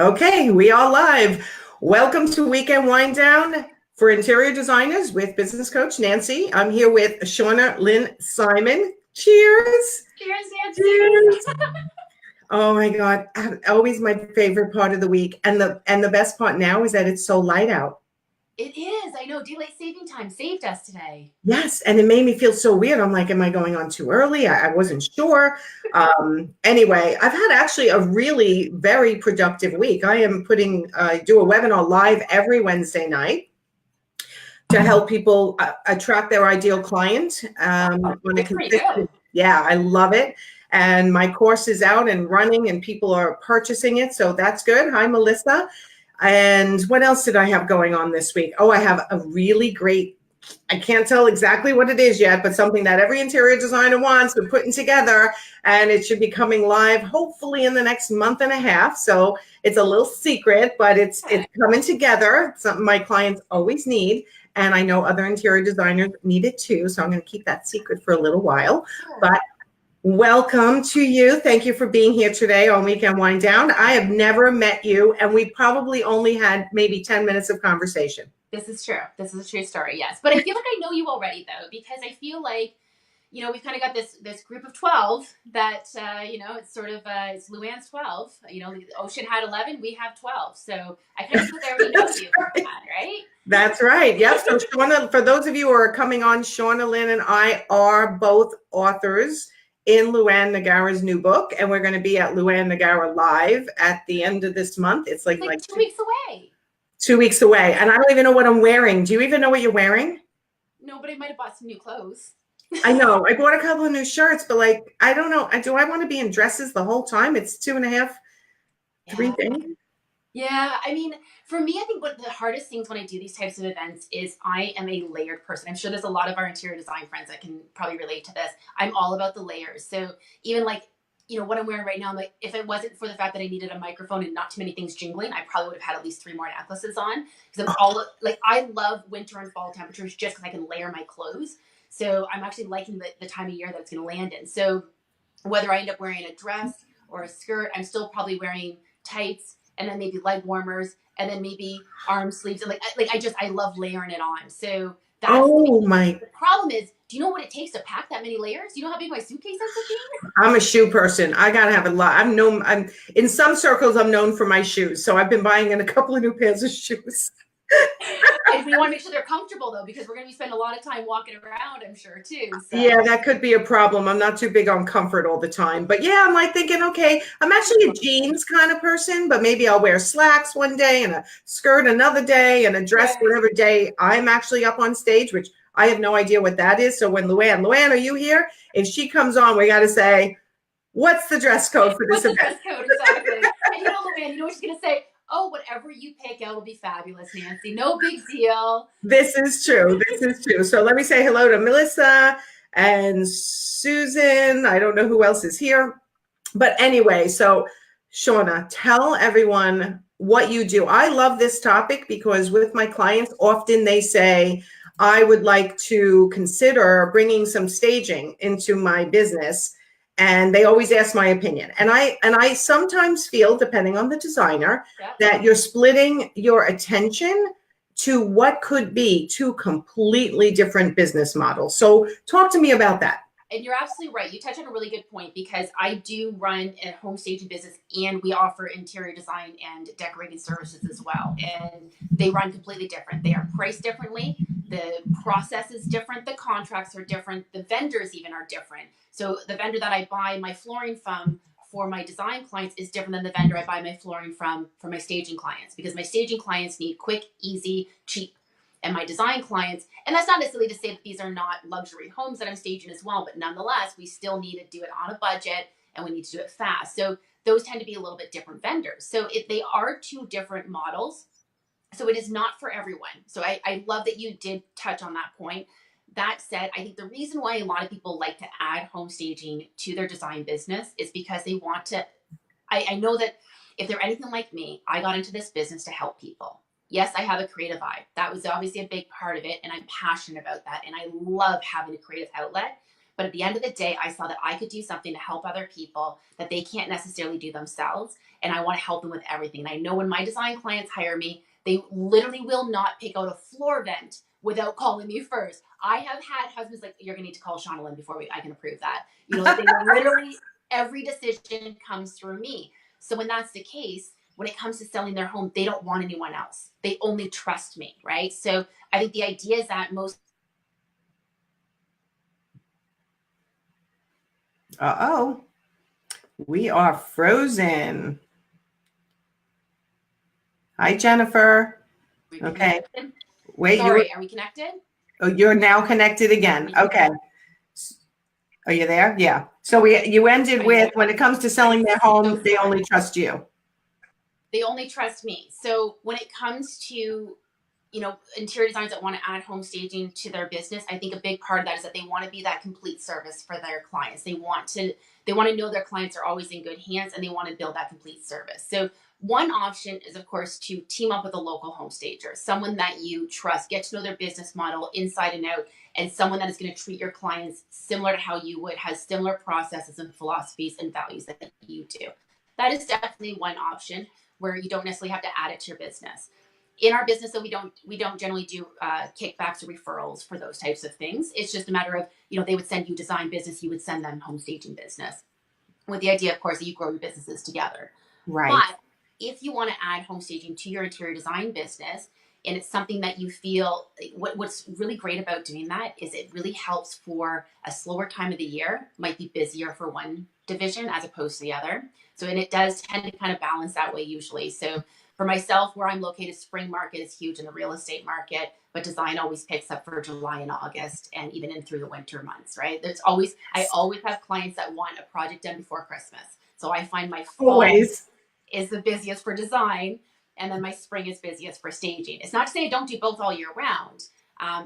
Okay, we are live. Welcome to Weekend Wind Down for interior designers with business coach Nancy. I'm here with Shauna Lynn Simon. Cheers. Cheers, Nancy. Cheers. Oh my God, always my favorite part of the week. And the best part now is that it's so light out. It is. I know. Daylight saving time saved us today. Yes, and it made me feel so weird. I'm like, am I going on too early? I wasn't sure. Anyway, I've had actually a really very productive week. I am do a webinar live every Wednesday night to help people attract their ideal client. Yeah, I love it. And my course is out and running and people are purchasing it. So that's good. Hi, Melissa. And what else did I have going on this week? Oh, I have a really great, I can't tell exactly what it is yet, but something that every interior designer wants, we're putting together, and it should be coming live hopefully in the next month and a half. So it's a little secret, but it's coming together. Something my clients always need. And I know other interior designers need it too. So I'm going to keep that secret for a little while. But welcome to you. Thank you for being here today on Weekend Wind Down. I have never met you, and we probably only had maybe 10 minutes of conversation. This is true. This is a true story, yes. But I feel like I know you already, though, because I feel like, you know, we've kind of got this group of 12 that, you know, it's sort of, it's LuAnn's 12. You know, Ocean had 11, we have 12. So I kind of feel like I already know you, right? That's right. Yep. So Shauna, for those of you who are coming on, Shauna Lynn and I are both authors in LuAnn Nagara's new book, and we're going to be at LuAnn Nagara Live at the end of this month. It's like 2 weeks away. 2 weeks away, and I don't even know what I'm wearing. Do you even know what you're wearing? No, but I might have bought some new clothes. I know. I bought a couple of new shirts, but like, I don't know. Do I want to be in dresses the whole time? It's 2.5, 3 days. Yeah, I mean, for me, I think what the hardest things when I do these types of events is I am a layered person. I'm sure there's a lot of our interior design friends that can probably relate to this. I'm all about the layers. So even like, you know, what I'm wearing right now, I'm like, if it wasn't for the fact that I needed a microphone and not too many things jingling, I probably would have had at least 3 more necklaces on, because I'm all like, I love winter and fall temperatures just because I can layer my clothes. So I'm actually liking the time of year that it's going to land in. So whether I end up wearing a dress or a skirt, I'm still probably wearing tights, and then maybe leg warmers, and then maybe arm sleeves. And I love layering it on. So that's the problem is, do you know what it takes to pack that many layers? Do you know how big my suitcase ends up being? I'm a shoe person. I gotta have a lot. I'm in some circles, I'm known for my shoes. So I've been buying in a couple of new pairs of shoes. And we want to make sure they're comfortable, though, because we're going to be spending a lot of time walking around, I'm sure, too. So. Yeah, that could be a problem. I'm not too big on comfort all the time. But yeah, I'm like thinking, okay, I'm actually a jeans kind of person, but maybe I'll wear slacks one day and a skirt another day and a dress whatever day I'm actually up on stage, which I have no idea what that is. So when LuAnn, are you here? If she comes on, we got to say, what's the dress code for this event? What's the dress code, exactly. And you know, LuAnn, you know what she's going to say? Oh, whatever you pick out will be fabulous, Nancy. No big deal. This is true. This is true. So let me say hello to Melissa and Susan. I don't know who else is here. But anyway, so Shauna, tell everyone what you do. I love this topic because with my clients, often they say, I would like to consider bringing some staging into my business. And they always ask my opinion. And I sometimes feel, depending on the designer, that you're splitting your attention to what could be 2 completely different business models. So talk to me about that. And you're absolutely right. You touch on a really good point, because I do run a home staging business, and we offer interior design and decorating services as well. And they run completely different. They are priced differently. The process is different. The contracts are different. The vendors even are different. So the vendor that I buy my flooring from for my design clients is different than the vendor I buy my flooring from for my staging clients, because my staging clients need quick, easy, cheap. And my design clients, and that's not necessarily to say that these are not luxury homes that I'm staging as well, but nonetheless, we still need to do it on a budget, and we need to do it fast. So those tend to be a little bit different vendors. So they are 2 different models. So it is not for everyone. So I love that you did touch on that point. That said, I think the reason why a lot of people like to add home staging to their design business is because they want to, I know that if they're anything like me, I got into this business to help people. Yes, I have a creative eye. That was obviously a big part of it, and I'm passionate about that, and I love having a creative outlet. But at the end of the day, I saw that I could do something to help other people that they can't necessarily do themselves. And I want to help them with everything. And I know when my design clients hire me, they literally will not pick out a floor vent without calling me first. I have had husbands like, you're going to need to call Shauna Lynn before I can approve that. You know, they literally, every decision comes through me. So when that's the case, when it comes to selling their home, they don't want anyone else. They only trust me, right? So I think the idea is that most. Uh-oh, we are frozen. Hi, Jennifer. Okay. Wait, Sorry, are we connected? Oh, you're now connected again. Okay. Are you there? Yeah. So you ended with, when it comes to selling their home, they only trust you. They only trust me. So when it comes to, you know, interior designers that want to add home staging to their business, I think a big part of that is that they want to be that complete service for their clients. They want to know their clients are always in good hands, and they want to build that complete service. So one option is, of course, to team up with a local home stager, someone that you trust, get to know their business model inside and out, and someone that is going to treat your clients similar to how you would, has similar processes and philosophies and values that you do. That is definitely one option where you don't necessarily have to add it to your business. In our business, though, we don't generally do kickbacks or referrals for those types of things. It's just a matter of, you know, they would send you design business, you would send them home staging business, with the idea, of course, that you grow your businesses together. Right. But if you want to add home staging to your interior design business, and it's something that you feel, what's really great about doing that is it really helps for a slower time of the year, might be busier for one division as opposed to the other. So, and it does tend to kind of balance that way usually. So for myself, where I'm located, spring market is huge in the real estate market, but design always picks up for July and August, and even in through the winter months, right? I always have clients that want a project done before Christmas. So I find my fall is the busiest for design, and then my spring is busiest for staging. It's not to say I don't do both all year round,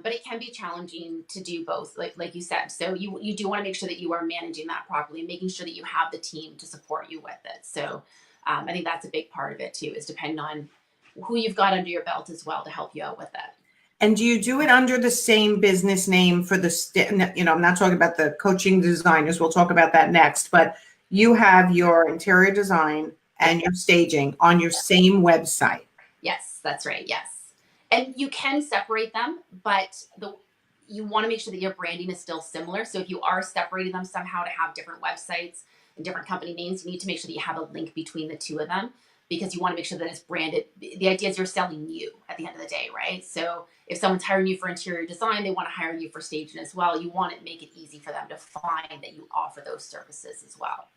but it can be challenging to do both, like you said. So you do want to make sure that you are managing that properly and making sure that you have the team to support you with it. So I think that's a big part of it too, is depending on who you've got under your belt as well to help you out with it. And do you do it under the same business name for the, you know, I'm not talking about the coaching designers. We'll talk about that next, but you have your interior design and your staging on your same website. Yes, that's right. Yes. And you can separate them, but you want to make sure that your branding is still similar. So if you are separating them somehow to have different websites and different company names, you need to make sure that you have a link between the two of them, because you want to make sure that it's branded. The idea is you're selling you at the end of the day, right? So if someone's hiring you for interior design, they want to hire you for staging as well. You want to make it easy for them to find that you offer those services as well.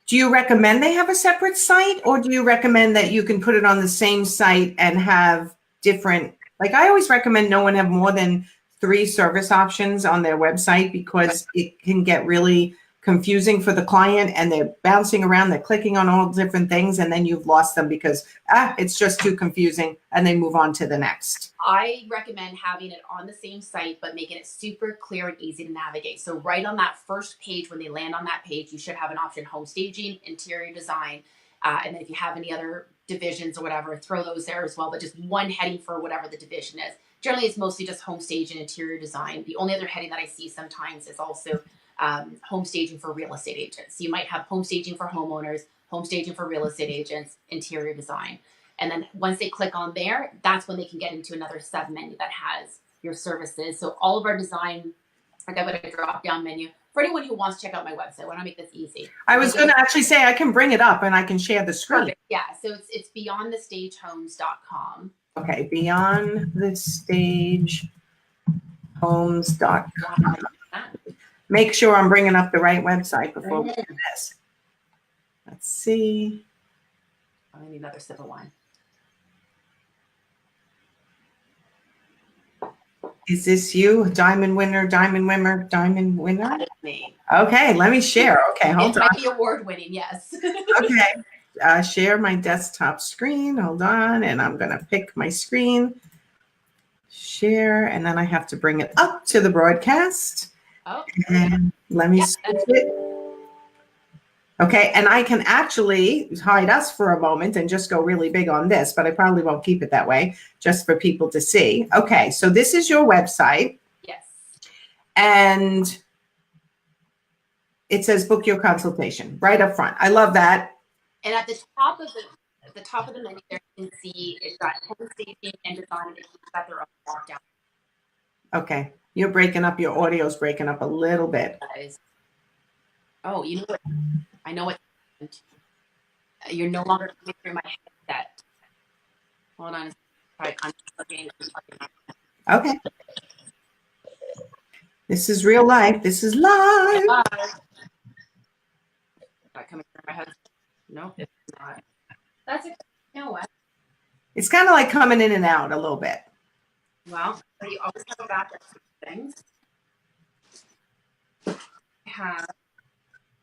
Do you recommend they have a separate site, or do you recommend that you can put it on the same site and have different, like I always recommend no one have more than 3 service options on their website, because it can get really confusing for the client, and they're bouncing around, they're clicking on all different things, and then you've lost them because it's just too confusing, and they move on to the next. I recommend having it on the same site, but making it super clear and easy to navigate. So right on that first page, when they land on that page, you should have an option: home staging, interior design, and then if you have any other divisions or whatever, throw those there as well, but just one heading for whatever the division is. Generally, it's mostly just home staging, interior design. The only other heading that I see sometimes is also home staging for real estate agents. So you might have home staging for homeowners, home staging for real estate agents, interior design. And then once they click on there, that's when they can get into another sub menu that has your services. So all of our design, like I've got a drop down menu for anyone who wants to check out my website. Why don't I make this easy? I was going to actually say I can bring it up and I can share the screen. Perfect. Yeah. So it's beyondthestagehomes.com. Okay. Beyondthestagehomes.com. Make sure I'm bringing up the right website before we do this. Let's see. I need another sip of wine. Is this you? Diamond winner, diamond winner, diamond winner? That is me. Okay, let me share. Okay, hold on. It might be award winning, yes. Okay, share my desktop screen. Hold on, and I'm going to pick my screen. Share, and then I have to bring it up to the broadcast. Oh. And let me switch it. Okay, and I can actually hide us for a moment and just go really big on this, but I probably won't keep it that way, just for people to see. Okay, so this is your website. Yes. And it says book your consultation right up front. I love that. And at the top of the menu there, you can see it's got home staging and design. It's got their own walk down. Okay. You're breaking up. Your audio's breaking up a little bit. Oh, you know what? I know what. You're no longer coming through my headset. Hold on. I'm looking. Okay. This is real life. This is live. Not coming through my headset. No, it's not. That's it. You know what? It's kind of like coming in and out a little bit. Well, you always have a backup for things. I have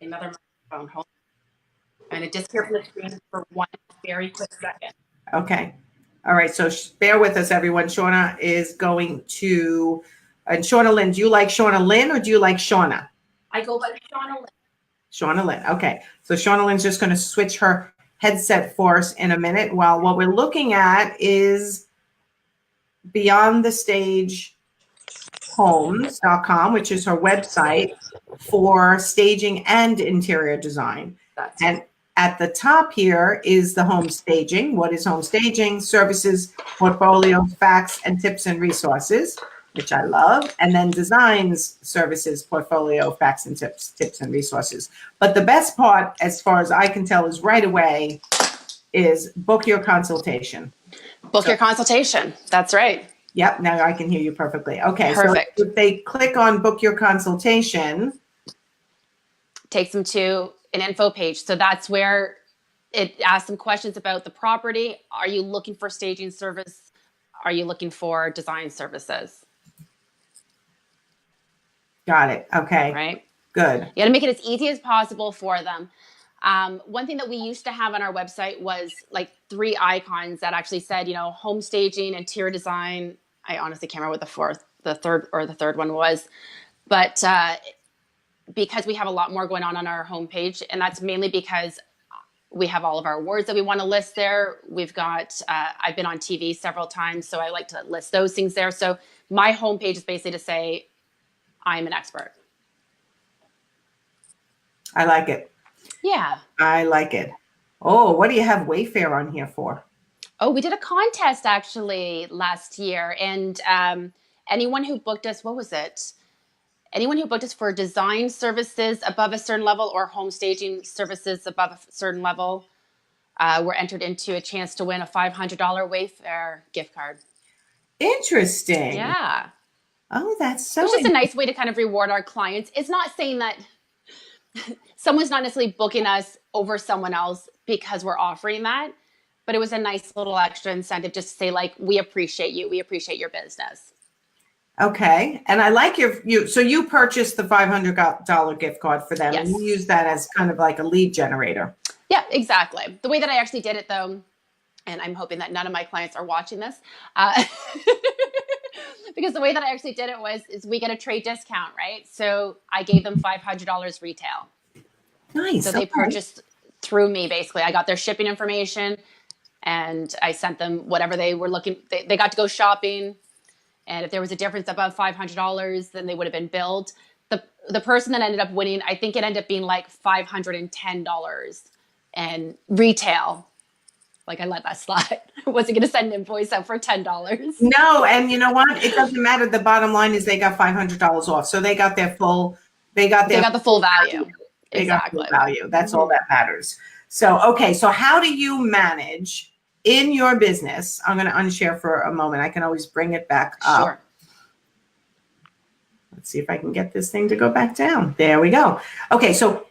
another microphone. Hold on. I'm going to disappear from the screen for one very quick second. Okay. All right. So bear with us, everyone. Shauna is going to, and Shauna Lynn, do you like Shauna Lynn or do you like Shauna? I go by Shauna Lynn. Shauna Lynn. Okay. So Shauna Lynn's just going to switch her headset for us in a minute. While what we're looking at is Beyond the Stage Homes.com, which is her website for staging and interior design. And at the top here is the home staging. What is home staging? Services, portfolios, facts, and tips and resources, which I love. And then designs, services, portfolio, facts, and tips and resources. But the best part, as far as I can tell, is right away is book your consultation. Book your consultation. That's right. Yep, now I can hear you perfectly. Okay, Perfect. So if they click on book your consultation, takes them to an info page. So that's where it asks them questions about the property. Are you looking for staging service? Are you looking for design services? got it. Okay, right? Good. You got to make it as easy as possible for them. One thing that we used to have on our website was like 3 icons that actually said, home staging, interior design. I honestly can't remember what the third one was, but because we have a lot more going on our homepage, and that's mainly because we have all of our awards that we want to list there. We've got, I've been on TV several times, so I like to list those things there. So my homepage is basically to say, I'm an expert. I like it. Yeah. I like it. Oh, what do you have Wayfair on here for? Oh, we did a contest actually last year, and anyone who booked us, what was it? Anyone who booked us for design services above a certain level or home staging services above a certain level were entered into a chance to win a $500 Wayfair gift card. Interesting. Yeah. Oh, that's so. It's just a nice way to kind of reward our clients. It's not saying that someone's not necessarily booking us over someone else because we're offering that, but it was a nice little extra incentive just to say, like, we appreciate you. We appreciate your business. Okay. And I like so you purchased the $500 gift card for them. Yes. And you use that as kind of like a lead generator. Yeah, exactly. The way that I actually did it though, and I'm hoping that none of my clients are watching this, because the way that I actually did it is we get a trade discount, right? So I gave them $500 retail. Nice. So they purchased through me, basically. I got their shipping information and I sent them whatever they were looking. They got to go shopping. And if there was a difference above $500, then they would have been billed. The person that ended up winning, I think it ended up being like $510 and retail. Like, I let that slide. I wasn't going to send an invoice out for $10. No, and you know what? It doesn't matter. The bottom line is they got $500 off. So they got their full, they got the full value. They Exactly. got full value. That's all that matters. So, okay. So how do you manage in your business? I'm going to unshare for a moment. I can always bring it back up. Sure. Let's see if I can get this thing to go back down. There we go. Okay. So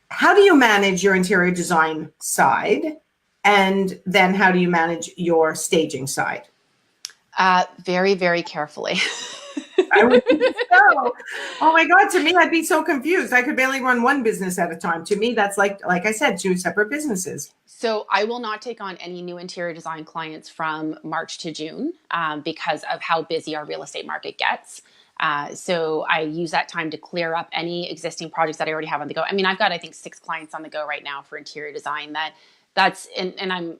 how do you manage your interior design side? And then how do you manage your staging side? Very, very carefully. I would think so. Oh my God, to me, I'd be so confused. I could barely run one business at a time. To me, that's like I said, 2 separate businesses. So I will not take on any new interior design clients from March to June because of how busy our real estate market gets. So I use that time to clear up any existing projects that I already have on the go. I mean, I've got, I think, 6 clients on the go right now for interior design that that's, and I'm,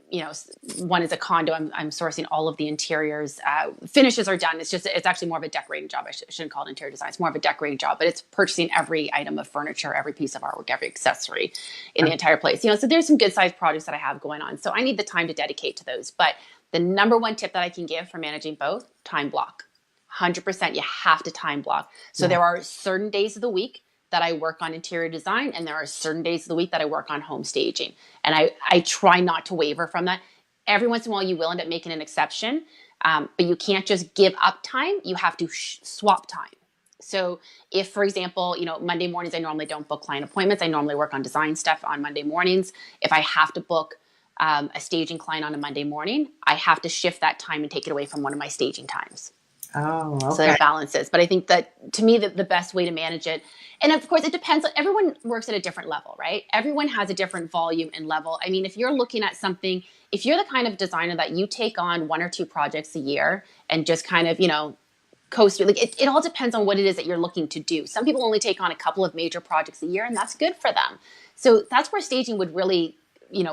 one is a condo. I'm sourcing all of the interiors. Finishes are done. It's actually more of a decorating job. I shouldn't call it interior design. It's more of a decorating job, but it's purchasing every item of furniture, every piece of artwork, every accessory in the entire place. So there's some good sized projects that I have going on. So I need the time to dedicate to those. But the number one tip that I can give for managing both, time block. 100%, you have to time block. So there are certain days of the week that I work on interior design, and there are certain days of the week that I work on home staging. And I try not to waver from that. Every once in a while, you will end up making an exception, but you can't just give up time. You have to swap time. So if, for example, Monday mornings, I normally don't book client appointments. I normally work on design stuff on Monday mornings. If I have to book a staging client on a Monday morning, I have to shift that time and take it away from one of my staging times. Oh, okay. So there are balances. But I think that, to me, the best way to manage it, and of course, it depends. Everyone works at a different level, right? Everyone has a different volume and level. I mean, if you're looking at something, if you're the kind of designer that you take on 1 or 2 projects a year and just kind of, coast through, like it all depends on what it is that you're looking to do. Some people only take on a couple of major projects a year, and that's good for them. So that's where staging would really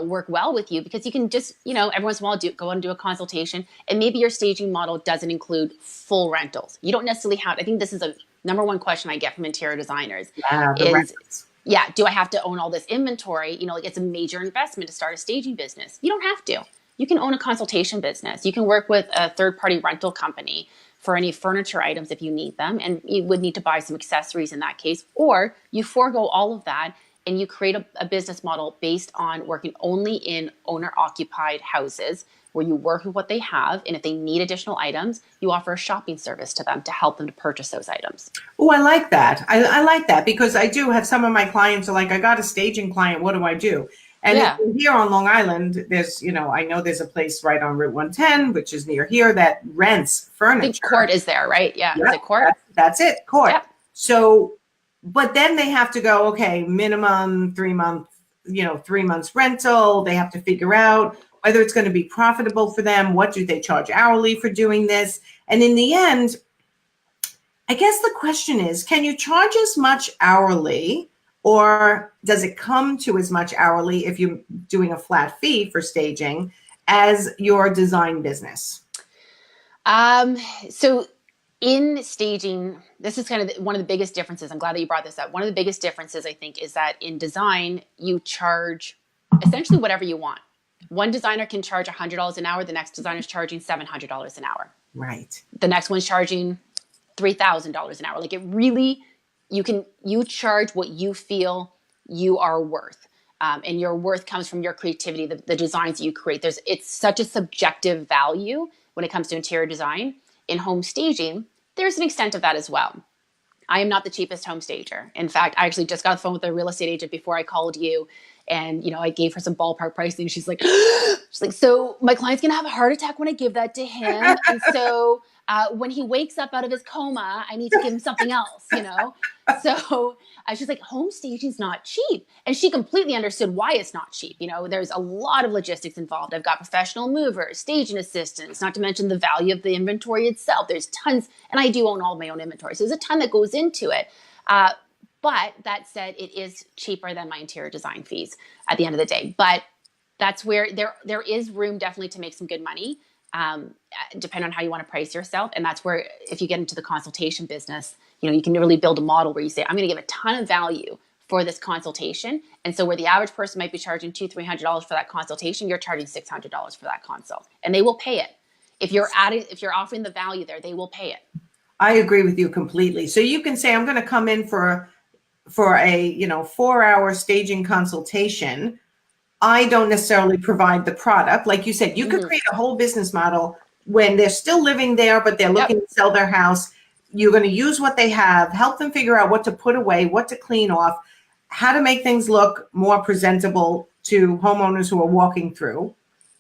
work well with you, because you can just, every once in a while go and do a consultation, and maybe your staging model doesn't include full rentals. You don't necessarily have, I think this is a number one question I get from interior designers do I have to own all this inventory? Like it's a major investment to start a staging business. You don't have to. You can own a consultation business. You can work with a third-party rental company for any furniture items if you need them, and you would need to buy some accessories in that case, or you forego all of that and you create a business model based on working only in owner-occupied houses where you work with what they have, and if they need additional items, you offer a shopping service to them to help them to purchase those items. Oh, I like that. I like that, because I do have some of my clients are like, I got a staging client. What do I do? And here on Long Island, there's, I know there's a place right on Route 110, which is near here, that rents furniture. I think Court is there, right? Yeah. Yep, is it Court? That's it, Court. Yep. So, but then they have to go, okay, minimum 3 months, 3 months rental. They have to figure out whether it's going to be profitable for them. What do they charge hourly for doing this? And in the end, I guess the question is, can you charge as much hourly, or does it come to as much hourly if you're doing a flat fee for staging as your design business? So in staging, this is kind of one of the biggest differences. I'm glad that you brought this up. One of the biggest differences, I think, is that in design, you charge essentially whatever you want. One designer can charge $100 an hour. The next designer is charging $700 an hour. Right. The next one's charging $3,000 an hour. Like, it really, you charge what you feel you are worth. And your worth comes from your creativity, the designs that you create. It's such a subjective value when it comes to interior design. In home staging, there's an extent of that as well. I am not the cheapest home stager. In fact, I actually just got off the phone with a real estate agent before I called you. And, I gave her some ballpark pricing. She's like, so my client's going to have a heart attack when I give that to him. And so when he wakes up out of his coma, I need to give him something else, So she's like, home staging's not cheap. And she completely understood why it's not cheap. There's a lot of logistics involved. I've got professional movers, staging assistants, not to mention the value of the inventory itself. There's tons, and I do own all my own inventory. So there's a ton that goes into it. But that said, it is cheaper than my interior design fees at the end of the day. But that's where there is room definitely to make some good money, depending on how you want to price yourself. And that's where, if you get into the consultation business, you can really build a model where you say, I'm going to give a ton of value for this consultation. And so where the average person might be charging $200-$300 for that consultation, you're charging $600 for that consult, and they will pay it. If you're offering the value there, they will pay it. I agree with you completely. So you can say, I'm going to come in for a 4-hour staging consultation. I don't necessarily provide the product. Like you said, you could create a whole business model when they're still living there, but they're looking to sell their house. You're going to use what they have, help them figure out what to put away, what to clean off, how to make things look more presentable to homeowners who are walking through.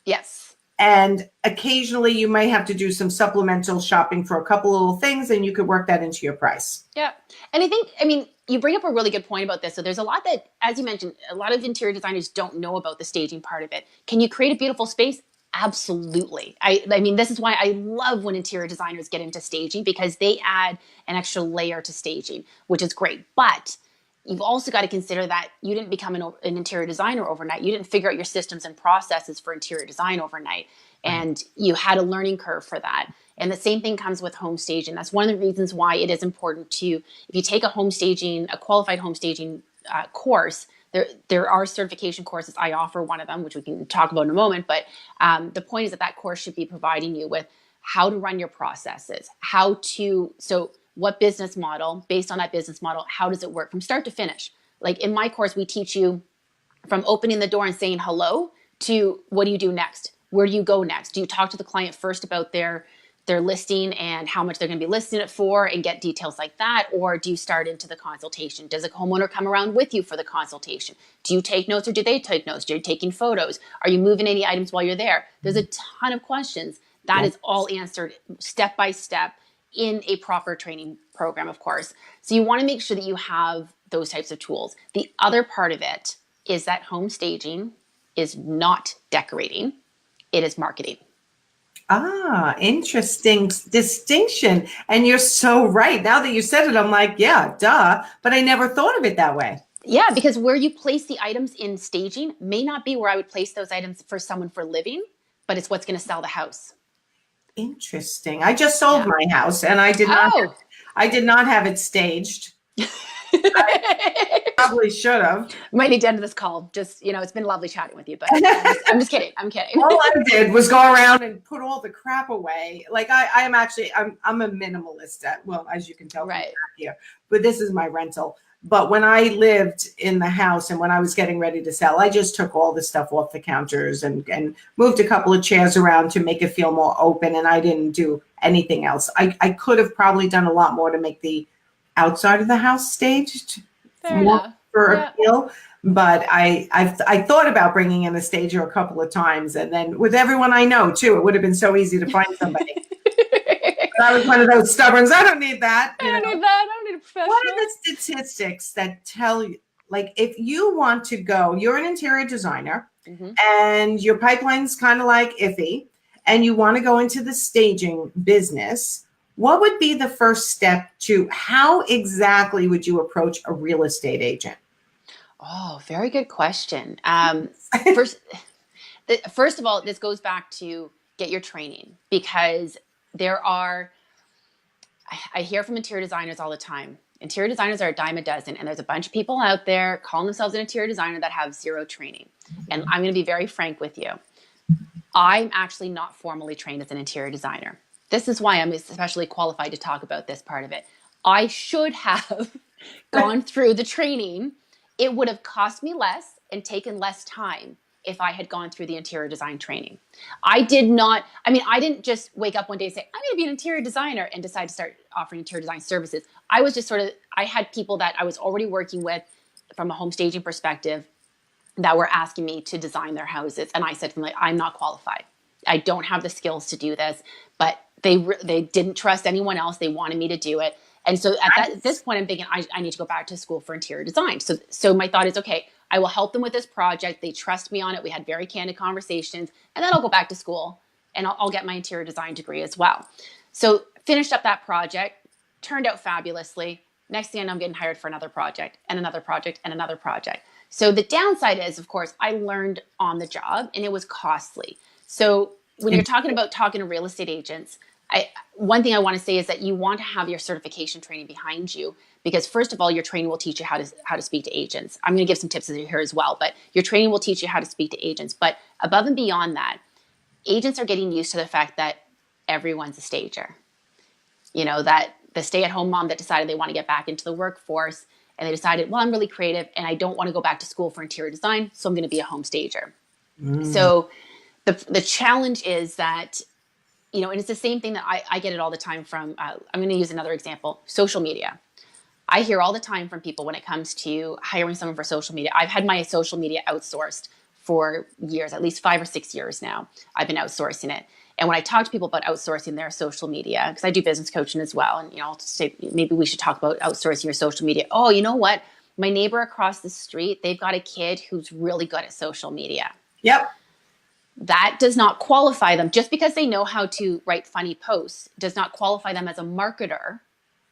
Yes. And occasionally you might have to do some supplemental shopping for a couple little things, and you could work that into your price. Yeah. And you bring up a really good point about this. So there's a lot that, as you mentioned, a lot of interior designers don't know about the staging part of it. Can you create a beautiful space? Absolutely. This is why I love when interior designers get into staging, because they add an extra layer to staging, which is great. But you've also got to consider that you didn't become an interior designer overnight. You didn't figure out your systems and processes for interior design overnight. And you had a learning curve for that. And the same thing comes with home staging. That's one of the reasons why it is important to, if you take a qualified home staging course, there are certification courses. I offer one of them, which we can talk about in a moment. But the point is that course should be providing you with how to run your processes, so what business model, based on that business model, how does it work from start to finish? Like in my course, we teach you from opening the door and saying hello to what do you do next? Where do you go next? Do you talk to the client first about their listing and how much they're going to be listing it for and get details like that? Or do you start into the consultation? Does a homeowner come around with you for the consultation? Do you take notes or do they take notes? Are you taking photos? Are you moving any items while you're there? There's a ton of questions. That is all answered step by step in a proper training program, of course. So you want to make sure that you have those types of tools. The other part of it is that home staging is not decorating. It is marketing. Ah, interesting distinction. And you're so right. Now that you said it, I'm like, yeah, duh. But I never thought of it that way. Yeah, because where you place the items in staging may not be where I would place those items for someone for living, but it's what's going to sell the house. Interesting. I just sold my house and I did not have it staged. I probably should have. Might need to end this call. Just, it's been lovely chatting with you, but I'm just kidding. I'm kidding. All I did was go around and put all the crap away. Like I'm a minimalist as you can tell from back here, but this is my rental. But when I lived in the house and when I was getting ready to sell, I just took all the stuff off the counters and moved a couple of chairs around to make it feel more open. And I didn't do anything else. I could have probably done a lot more to make the outside of the house staged for appeal. But I thought about bringing in a stager a couple of times. And then with everyone I know, too, it would have been so easy to find somebody. I was one of those stubborns. I don't need that. I don't need a professional. What are the statistics that tell you, like, if you want to go, you're an interior designer and your pipeline's kind of like iffy and you want to go into the staging business, what would be the first step to how exactly would you approach a real estate agent? Oh, very good question. First of all, this goes back to get your training, because I hear from interior designers all the time. Interior designers are a dime a dozen, and there's a bunch of people out there calling themselves an interior designer that have zero training. And I'm going to be very frank with you. I'm actually not formally trained as an interior designer. This is why I'm especially qualified to talk about this part of it. I should have gone through the training. It would have cost me less and taken less time if I had gone through the interior design training. I didn't just wake up one day and say, I'm going to be an interior designer and decide to start offering interior design services. I was just I had people that I was already working with from a home staging perspective that were asking me to design their houses. And I said to them, I'm not qualified. I don't have the skills to do this, but they didn't trust anyone else. They wanted me to do it. And so at this point, I'm thinking, I need to go back to school for interior design. So my thought is, okay, I will help them with this project. They trust me on it. We had very candid conversations, and then I'll go back to school and I'll get my interior design degree as well. So finished up that project, turned out fabulously. Next thing I know, I'm getting hired for another project and another project and another project. So the downside is, of course, I learned on the job and it was costly. So when you're talking to real estate agents, one thing I want to say is that you want to have your certification training behind you, because first of all, your training will teach you how to speak to agents. I'm going to give some tips here as well, but your training will teach you how to speak to agents. But above and beyond that, agents are getting used to the fact that everyone's a stager. That the stay-at-home mom that decided they want to get back into the workforce and they decided, well, I'm really creative and I don't want to go back to school for interior design, so I'm going to be a home stager. So the challenge is that, and it's the same thing that I get it all the time from, I'm going to use another example, social media. I hear all the time from people when it comes to hiring someone for social media. I've had my social media outsourced for years, at least 5 or 6 years now. I've been outsourcing it. And when I talk to people about outsourcing their social media, because I do business coaching as well, and I'll say maybe we should talk about outsourcing your social media. Oh, you know what? My neighbor across the street, they've got a kid who's really good at social media. Yep. That does not qualify them. Just because they know how to write funny posts does not qualify them as a marketer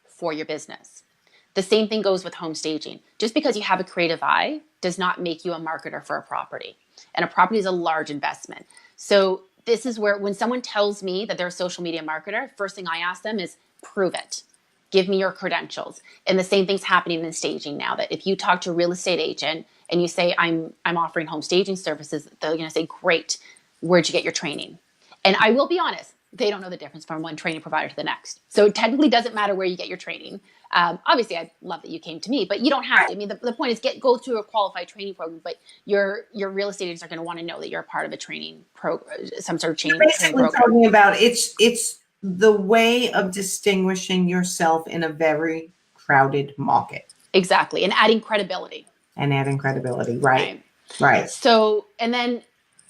for your business. The same thing goes with home staging. Just because you have a creative eye does not make you a marketer for a property. And a property is a large investment. So this is where when someone tells me that they're a social media marketer, first thing I ask them is prove it. Give me your credentials. And the same thing's happening in staging now, that if you talk to a real estate agent and you say, I'm offering home staging services, they're going to say, great, where'd you get your training? And I will be honest, they don't know the difference from one training provider to the next. So it technically doesn't matter where you get your training. Obviously, I love that you came to me, but you don't have to. I mean, the point is go through a qualified training program, but your real estate agents are going to want to know that you're a part of a training program, some sort of training program. Talking about it's the way of distinguishing yourself in a very crowded market. Exactly, and adding credibility. Right. So, and then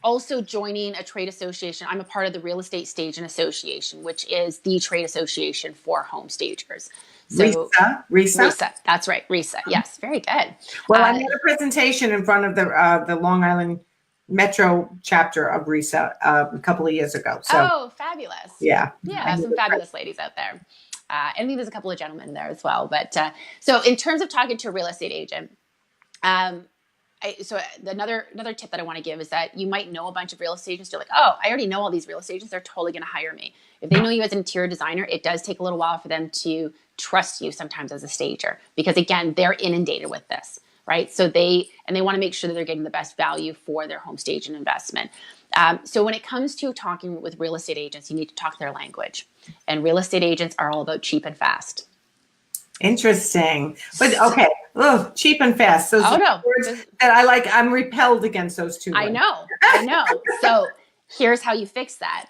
also joining a trade association. I'm a part of the Real Estate Staging Association, which is the trade association for home stagers. So RESA. That's right. RESA. Yes. Very good. Well, I made a presentation in front of the Long Island Metro chapter of RESA a couple of years ago. So, oh, fabulous. Yeah. Yeah. Some fabulous ladies out there. I think there's a couple of gentlemen there as well. But so in terms of talking to a real estate agent, so another tip that I want to give is that you might know a bunch of real estate agents. You're like, oh, I already know all these real estate agents. They're totally going to hire me. If they know you as an interior designer, it does take a little while for them to trust you sometimes as a stager, because again, they're inundated with this, right? So they want to make sure that they're getting the best value for their home staging investment. So when it comes to talking with real estate agents, you need to talk their language, and real estate agents are all about cheap and fast. Interesting. But okay. Oh, cheap and fast. Those are words that I like. I'm repelled against those two words. I know. So here's how you fix that.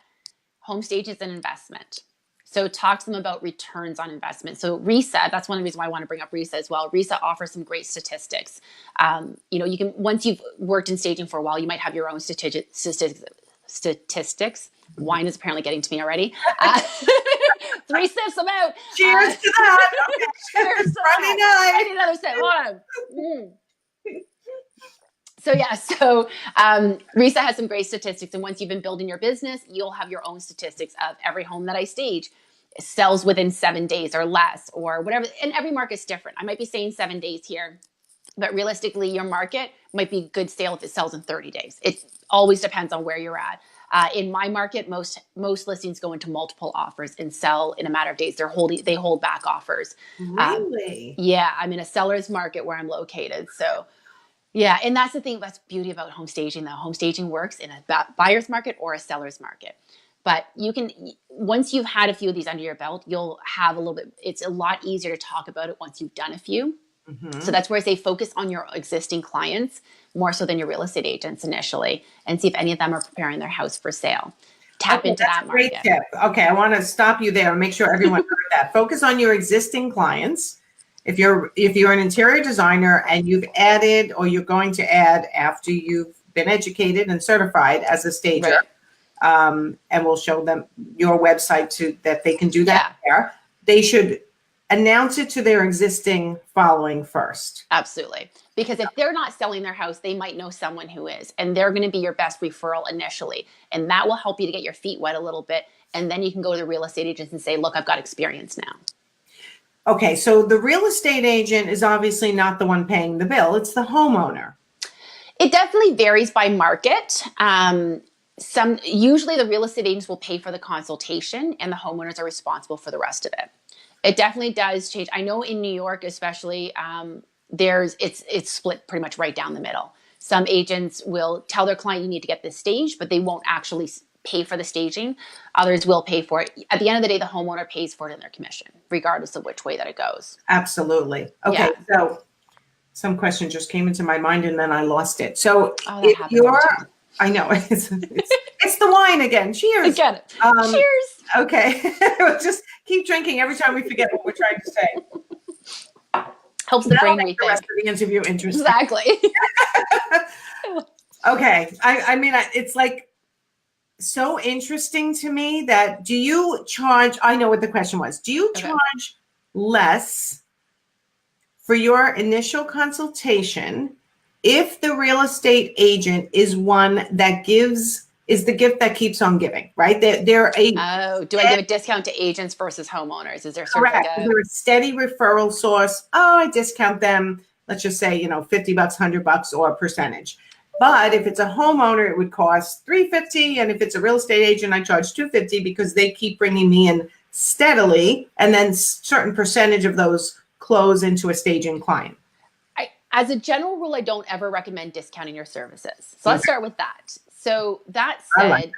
Home stage is an investment. So talk to them about returns on investment. So RESA, that's one of the reasons why I want to bring up RESA as well. RESA offers some great statistics. You can, once you've worked in staging for a while, you might have your own statistics. Wine is apparently getting to me already. 3 sips, I'm out. Cheers to that. Okay. Cheers to Friday night. I need another sip. Hold on. So RESA has some great statistics. And once you've been building your business, you'll have your own statistics of every home that I stage sells within 7 days or less or whatever. And every market's different. I might be saying 7 days here, but realistically, your market might be a good sale if it sells in 30 days. It always depends on where you're at. In my market, most listings go into multiple offers and sell in a matter of days. They hold back offers. Really? Yeah, I'm in a seller's market where I'm located. So yeah, and that's the thing. That's the beauty about home staging, though. Home staging works in a buyer's market or a seller's market. But you can, once you've had a few of these under your belt, you'll have a little bit. It's a lot easier to talk about it once you've done a few. Mm-hmm. So that's where I say focus on your existing clients more so than your real estate agents initially, and see if any of them are preparing their house for sale. Tap into that market. Great tip. Okay, I want to stop you there and make sure everyone heard that. Focus on your existing clients. If you're an interior designer and you've added or you're going to add after you've been educated and certified as a stager, right. And we'll show them your website that they can do that there. They should announce it to their existing following first. Absolutely. Because if they're not selling their house, they might know someone who is, and they're going to be your best referral initially. And that will help you to get your feet wet a little bit. And then you can go to the real estate agents and say, look, I've got experience now. Okay. So the real estate agent is obviously not the one paying the bill. It's the homeowner. It definitely varies by market. Usually the real estate agents will pay for the consultation and the homeowners are responsible for the rest of it. It definitely does change. I know in New York, especially, it's split pretty much right down the middle. Some agents will tell their client you need to get this staged, but they won't actually pay for the staging. Others will pay for it. At the end of the day, the homeowner pays for it in their commission, regardless of which way that it goes. Absolutely. Okay, so some question just came into my mind and then I lost it. So if I know it's the wine again. Cheers. Again. Cheers. Okay. Just keep drinking every time we forget what we're trying to say. Helps the brain rethink. The rest of the interview interesting. Exactly. Okay. I mean, it's like so interesting to me that do you charge, I know what the question was. Do you charge less for your initial consultation if the real estate agent is one that gives is the gift that keeps on giving, right? They're a Oh, do I give a discount to agents versus homeowners? Is there sort correct. of like They're a steady referral source. Oh, I discount them. Let's just say, $50, $100 or a percentage. But if it's a homeowner, it would cost $350, and if it's a real estate agent, I charge $250 because they keep bringing me in steadily, and then certain percentage of those close into a staging client. As a general rule, I don't ever recommend discounting your services. So let's start with that. So that said,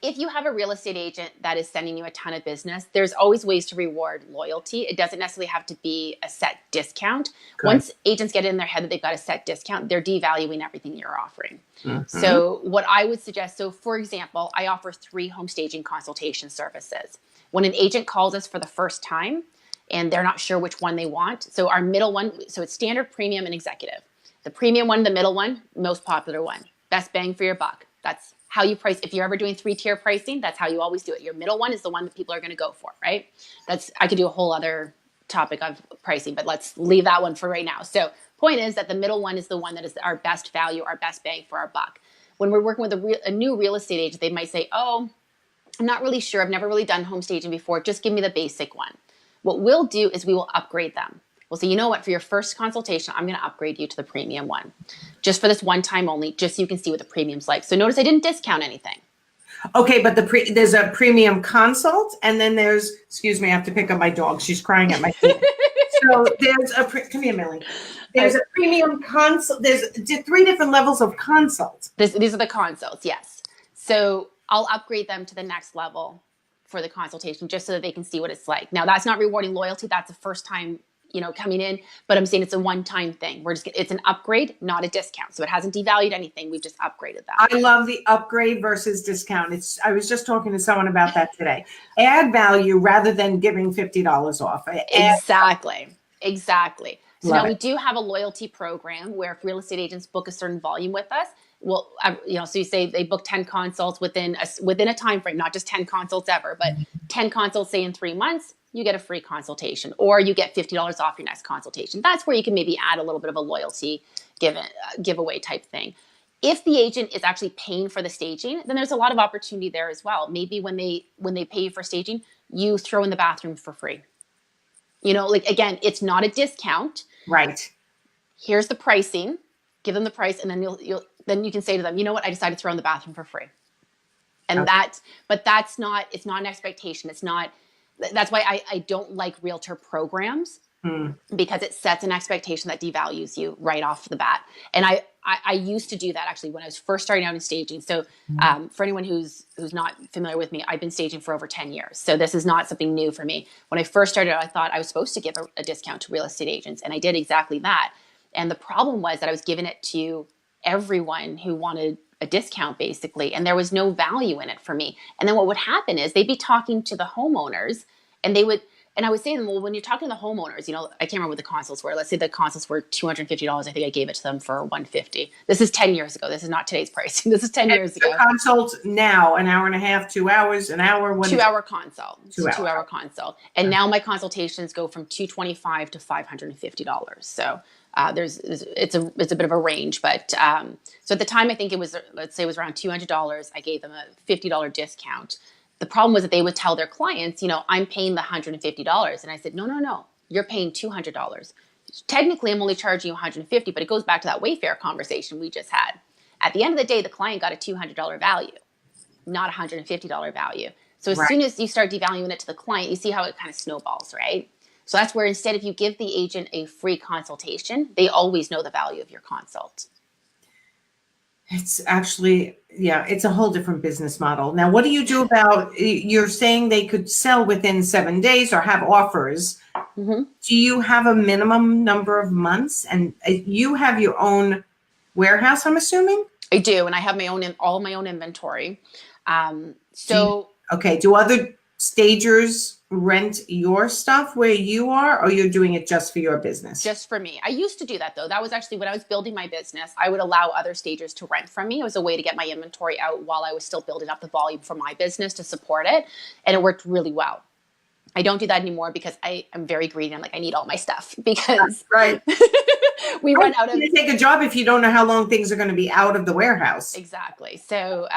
if you have a real estate agent that is sending you a ton of business, there's always ways to reward loyalty. It doesn't necessarily have to be a set discount. Okay. Once agents get in their head that they've got a set discount, they're devaluing everything you're offering. Mm-hmm. So what I would suggest, so for example, I offer 3 home staging consultation services. When an agent calls us for the first time and they're not sure which one they want, so our middle one, so it's standard, premium, and executive. The premium one, the middle one, most popular one, best bang for your buck. That's how you price. If you're ever doing 3-tier pricing, that's how you always do it. Your middle one is the one that people are going to go for, right? I could do a whole other topic of pricing, but let's leave that one for right now. So point is that the middle one is the one that is our best value, our best bang for our buck. When we're working with a new real estate agent, they might say, oh, I'm not really sure. I've never really done home staging before. Just give me the basic one. What we'll do is we will upgrade them. We'll say, you know what, for your first consultation, I'm going to upgrade you to the premium one. Just for this one time only, just so you can see what the premium's like. So notice I didn't discount anything. Okay, but there's a premium consult, and then there's, excuse me, I have to pick up my dog. She's crying at my feet. So there's come here, Millie. There's a premium consult. There's 3 different levels of consult. These are the consults, yes. So I'll upgrade them to the next level for the consultation just so that they can see what it's like. Now, that's not rewarding loyalty. That's the first time coming in, but I'm saying it's a one-time thing. It's an upgrade, not a discount. So it hasn't devalued anything. We've just upgraded that. I love the upgrade versus discount. I was just talking to someone about that today. Add value rather than giving $50 off. Exactly. So now we do have a loyalty program where if real estate agents book a certain volume with us, well, so you say they book 10 consults within a time frame, not just 10 consults ever, but 10 consults, say in 3 months, you get a free consultation, or you get $50 off your next consultation. That's where you can maybe add a little bit of a loyalty giveaway type thing. If the agent is actually paying for the staging, then there's a lot of opportunity there as well. Maybe when they pay you for staging, you throw in the bathroom for free. Again, it's not a discount. Right. Here's the pricing. Give them the price, and then you can say to them, you know what, I decided to throw in the bathroom for free. And it's not an expectation. That's why I don't like realtor programs, because it sets an expectation that devalues you right off the bat. And I used to do that actually when I was first starting out in staging. So for anyone who's not familiar with me, I've been staging for over 10 years. So this is not something new for me. When I first started out, I thought I was supposed to give a discount to real estate agents, and I did exactly that. And the problem was that I was giving it to everyone who wanted a discount basically, and there was no value in it for me. And then what would happen is they'd be talking to the homeowners, and I would say to them, well, when you're talking to the homeowners, I can't remember what the consults were. Let's say the consults were $250. I think I gave it to them for $150. This is 10 years ago. This is not today's pricing. This is 10 years ago. Consults now, an hour and a half, 2 hours, an hour. 2-hour consult. 2-hour consult. And now my consultations go from $225 to $550. So it's a bit of a range, but so at the time I think it was, let's say it was around $200. I gave them a $50 discount. The problem was that they would tell their clients, I'm paying the $150, and I said, no, you're paying $200. Technically, I'm only charging you $150, but it goes back to that Wayfair conversation we just had. At the end of the day, the client got a $200 value, not a $150 value. So as soon as you start devaluing it to the client, you see how it kind of snowballs, right? So that's where instead if you give the agent a free consultation, they always know the value of your consult. It's actually, it's a whole different business model. Now, what do you do about, you're saying they could sell within 7 days or have offers. Mm-hmm. Do you have a minimum number of months? And you have your own warehouse, I'm assuming? I do. And I have all my own inventory. Do other stagers rent your stuff where you are, or you're doing it just for your business? Just for me. I used to do that though. That was actually when I was building my business. I would allow other stagers to rent from me. It was a way to get my inventory out while I was still building up the volume for my business to support it. And it worked really well. I don't do that anymore because I am very greedy. I'm like, I need all my stuff because Right. we run out of. You take a job if you don't know how long things are going to be out of the warehouse. Exactly. So,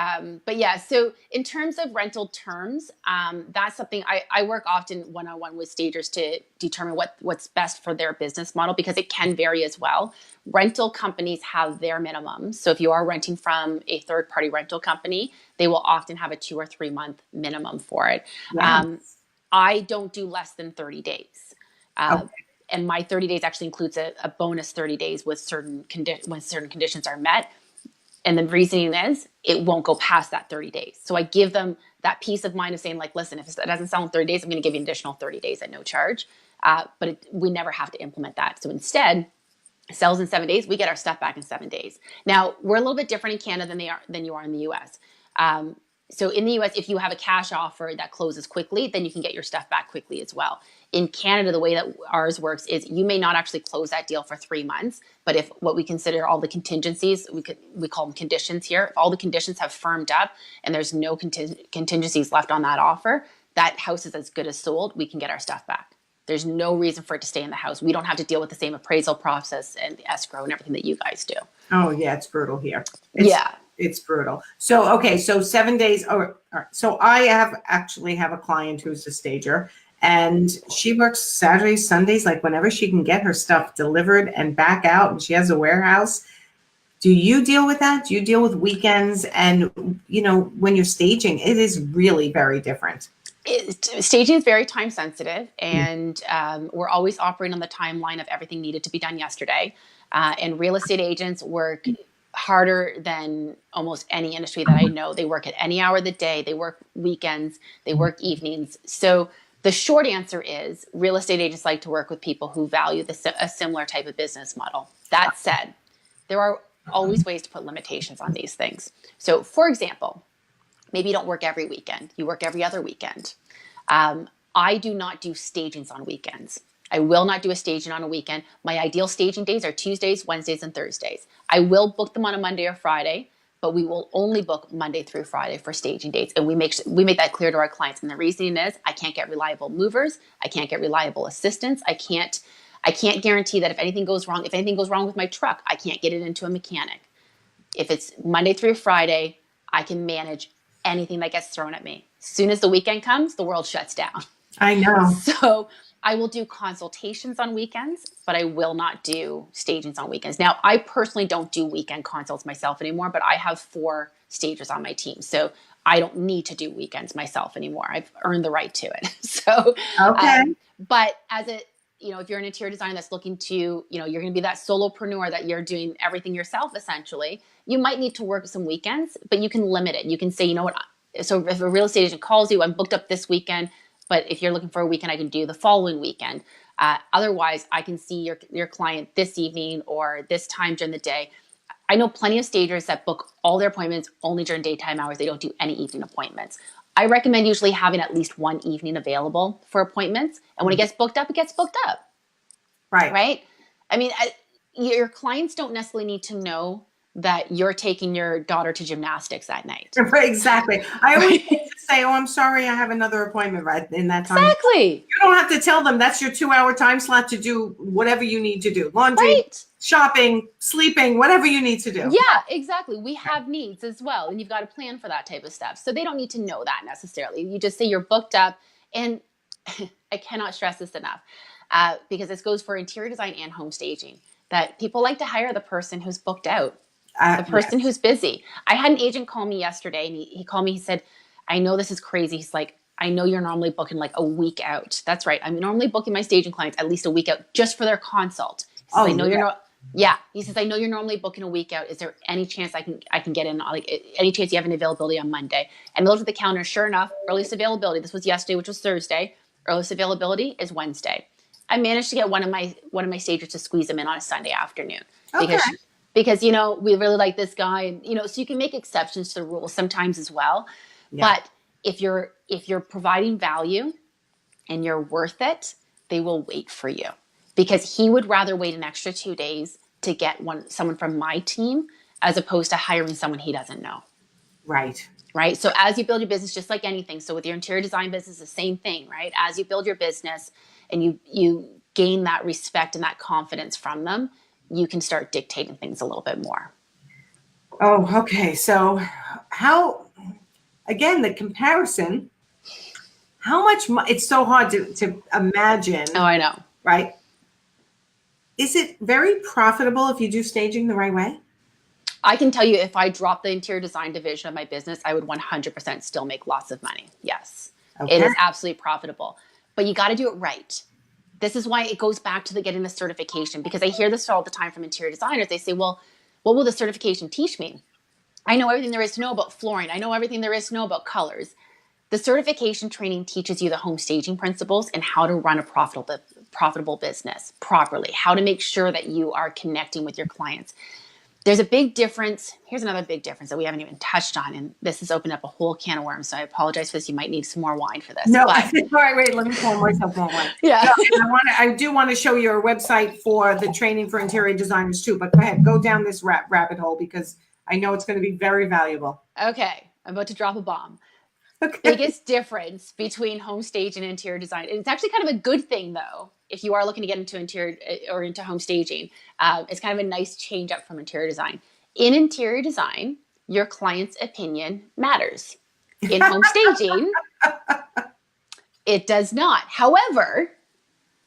but yeah, so in terms of rental terms, that's something I work often one-on-one with stagers to determine what's best for their business model, because it can vary as well. Rental companies have their minimums. So if you are renting from a third-party rental company, they will often have a 2 or 3 month minimum for it. Yeah. I don't do less than 30 days. Okay. And my 30 days actually includes a bonus 30 days with when certain conditions are met. And the reasoning is it won't go past that 30 days. So I give them that peace of mind of saying, like, listen, if it doesn't sell in 30 days, I'm going to give you an additional 30 days at no charge. But we never have to implement that. So instead, it sells in 7 days, we get our stuff back in 7 days. Now, we're a little bit different in Canada than you are in the US. So in the US, if you have a cash offer that closes quickly, then you can get your stuff back quickly as well. In Canada, the way that ours works is you may not actually close that deal for 3 months, but if what we consider all the contingencies, we call them conditions here, if all the conditions have firmed up and there's no contingencies left on that offer, that house is as good as sold, we can get our stuff back. There's no reason for it to stay in the house. We don't have to deal with the same appraisal process and the escrow and everything that you guys do. Oh yeah, it's brutal here. It's brutal. So, okay. So 7 days. So I actually have a client who's a stager, and she works Saturdays, Sundays, like whenever she can get her stuff delivered and back out, and she has a warehouse. Do you deal with that? Do you deal with weekends? And, when you're staging, it is really very different. Staging is very time sensitive, and we're always operating on the timeline of everything needed to be done yesterday. And real estate agents work harder than almost any industry that I know. They work at any hour of the day. They work weekends. They work evenings. So the short answer is real estate agents like to work with people who value a similar type of business model. That said, there are always ways to put limitations on these things. So for example, maybe you don't work every weekend. You work every other weekend. I do not do stagings on weekends. I will not do a staging on a weekend. My ideal staging days are Tuesdays, Wednesdays, and Thursdays. I will book them on a Monday or Friday, but we will only book Monday through Friday for staging dates. And we make that clear to our clients. And the reasoning is I can't get reliable movers. I can't get reliable assistants. I can't guarantee that if anything goes wrong with my truck, I can't get it into a mechanic. If it's Monday through Friday, I can manage anything that gets thrown at me. As soon as the weekend comes, the world shuts down. I know. So I will do consultations on weekends, but I will not do stagings on weekends. Now, I personally don't do weekend consults myself anymore, but I have 4 stagers on my team. So I don't need to do weekends myself anymore. I've earned the right to it. So, okay. But as if you're an interior designer that's looking to, you're going to be that solopreneur that you're doing everything yourself, essentially, you might need to work some weekends, but you can limit it. You can say, you know what? So if a real estate agent calls you, I'm booked up this weekend, but if you're looking for a weekend, I can do the following weekend. Otherwise, I can see your client this evening or this time during the day. I know plenty of stagers that book all their appointments only during daytime hours. They don't do any evening appointments. I recommend usually having at least one evening available for appointments. And when it gets booked up, it gets booked up. Right. Right? I mean, your clients don't necessarily need to know that you're taking your daughter to gymnastics that night. Right, exactly. I always say, oh, I'm sorry, I have another appointment right in that time. Exactly. You don't have to tell them that's your 2-hour time slot to do whatever you need to do. Laundry, right. Shopping, sleeping, whatever you need to do. Yeah, exactly. We have needs as well. And you've got to plan for that type of stuff. So they don't need to know that necessarily. You just say you're booked up. And I cannot stress this enough because this goes for interior design and home staging, that people like to hire the person who's booked out. The person who's busy. I had an agent call me yesterday and he called me. He said, I know this is crazy. He's like, I know you're normally booking like a week out. That's right. I'm normally booking my staging clients at least a week out just for their consult. He says, He says, I know you're normally booking a week out. Is there any chance I can get in? Like any chance you have an availability on Monday? And I looked at the calendar. Sure enough, earliest availability. This was yesterday, which was Thursday. Earliest availability is Wednesday. I managed to get one of my stagers to squeeze him in on a Sunday afternoon because we really like this guy, and so you can make exceptions to the rules sometimes as well. Yeah. But if you're providing value and you're worth it, they will wait for you, because he would rather wait an extra 2 days to get someone from my team as opposed to hiring someone he doesn't know. Right. right? So as you build your business, just like anything, so with your interior design business, the same thing, right? As you build your business and you gain that respect and that confidence from them, you can start dictating things a little bit more. Oh, okay. So how, again, the comparison, how much, it's so hard to imagine, Oh, I know. right? Is it very profitable if you do staging the right way? I can tell you if I dropped the interior design division of my business, I would 100% still make lots of money. Yes, it Okay. is absolutely profitable, but you got to do it right. This is why it goes back to the getting the certification, because I hear this all the time from interior designers. They say, well, what will the certification teach me? I know everything there is to know about flooring. I know everything there is to know about colors. The certification training teaches you the home staging principles and how to run a profitable business properly, how to make sure that you are connecting with your clients. There's a big difference. Here's another big difference that we haven't even touched on, and this has opened up a whole can of worms, so I apologize for this. You might need some more wine for this. No, But, all right, wait, let me pour myself more wine. yeah. No, I do want to show your website for the training for interior designers too, but go ahead, go down this rabbit hole because I know it's going to be very valuable. Okay, I'm about to drop a bomb. Okay. Biggest difference between home stage and interior design. And it's actually kind of a good thing, though, if you are looking to get into interior or into home staging. It's kind of a nice change up from interior design. In interior design, your client's opinion matters. In home staging, it does not. However,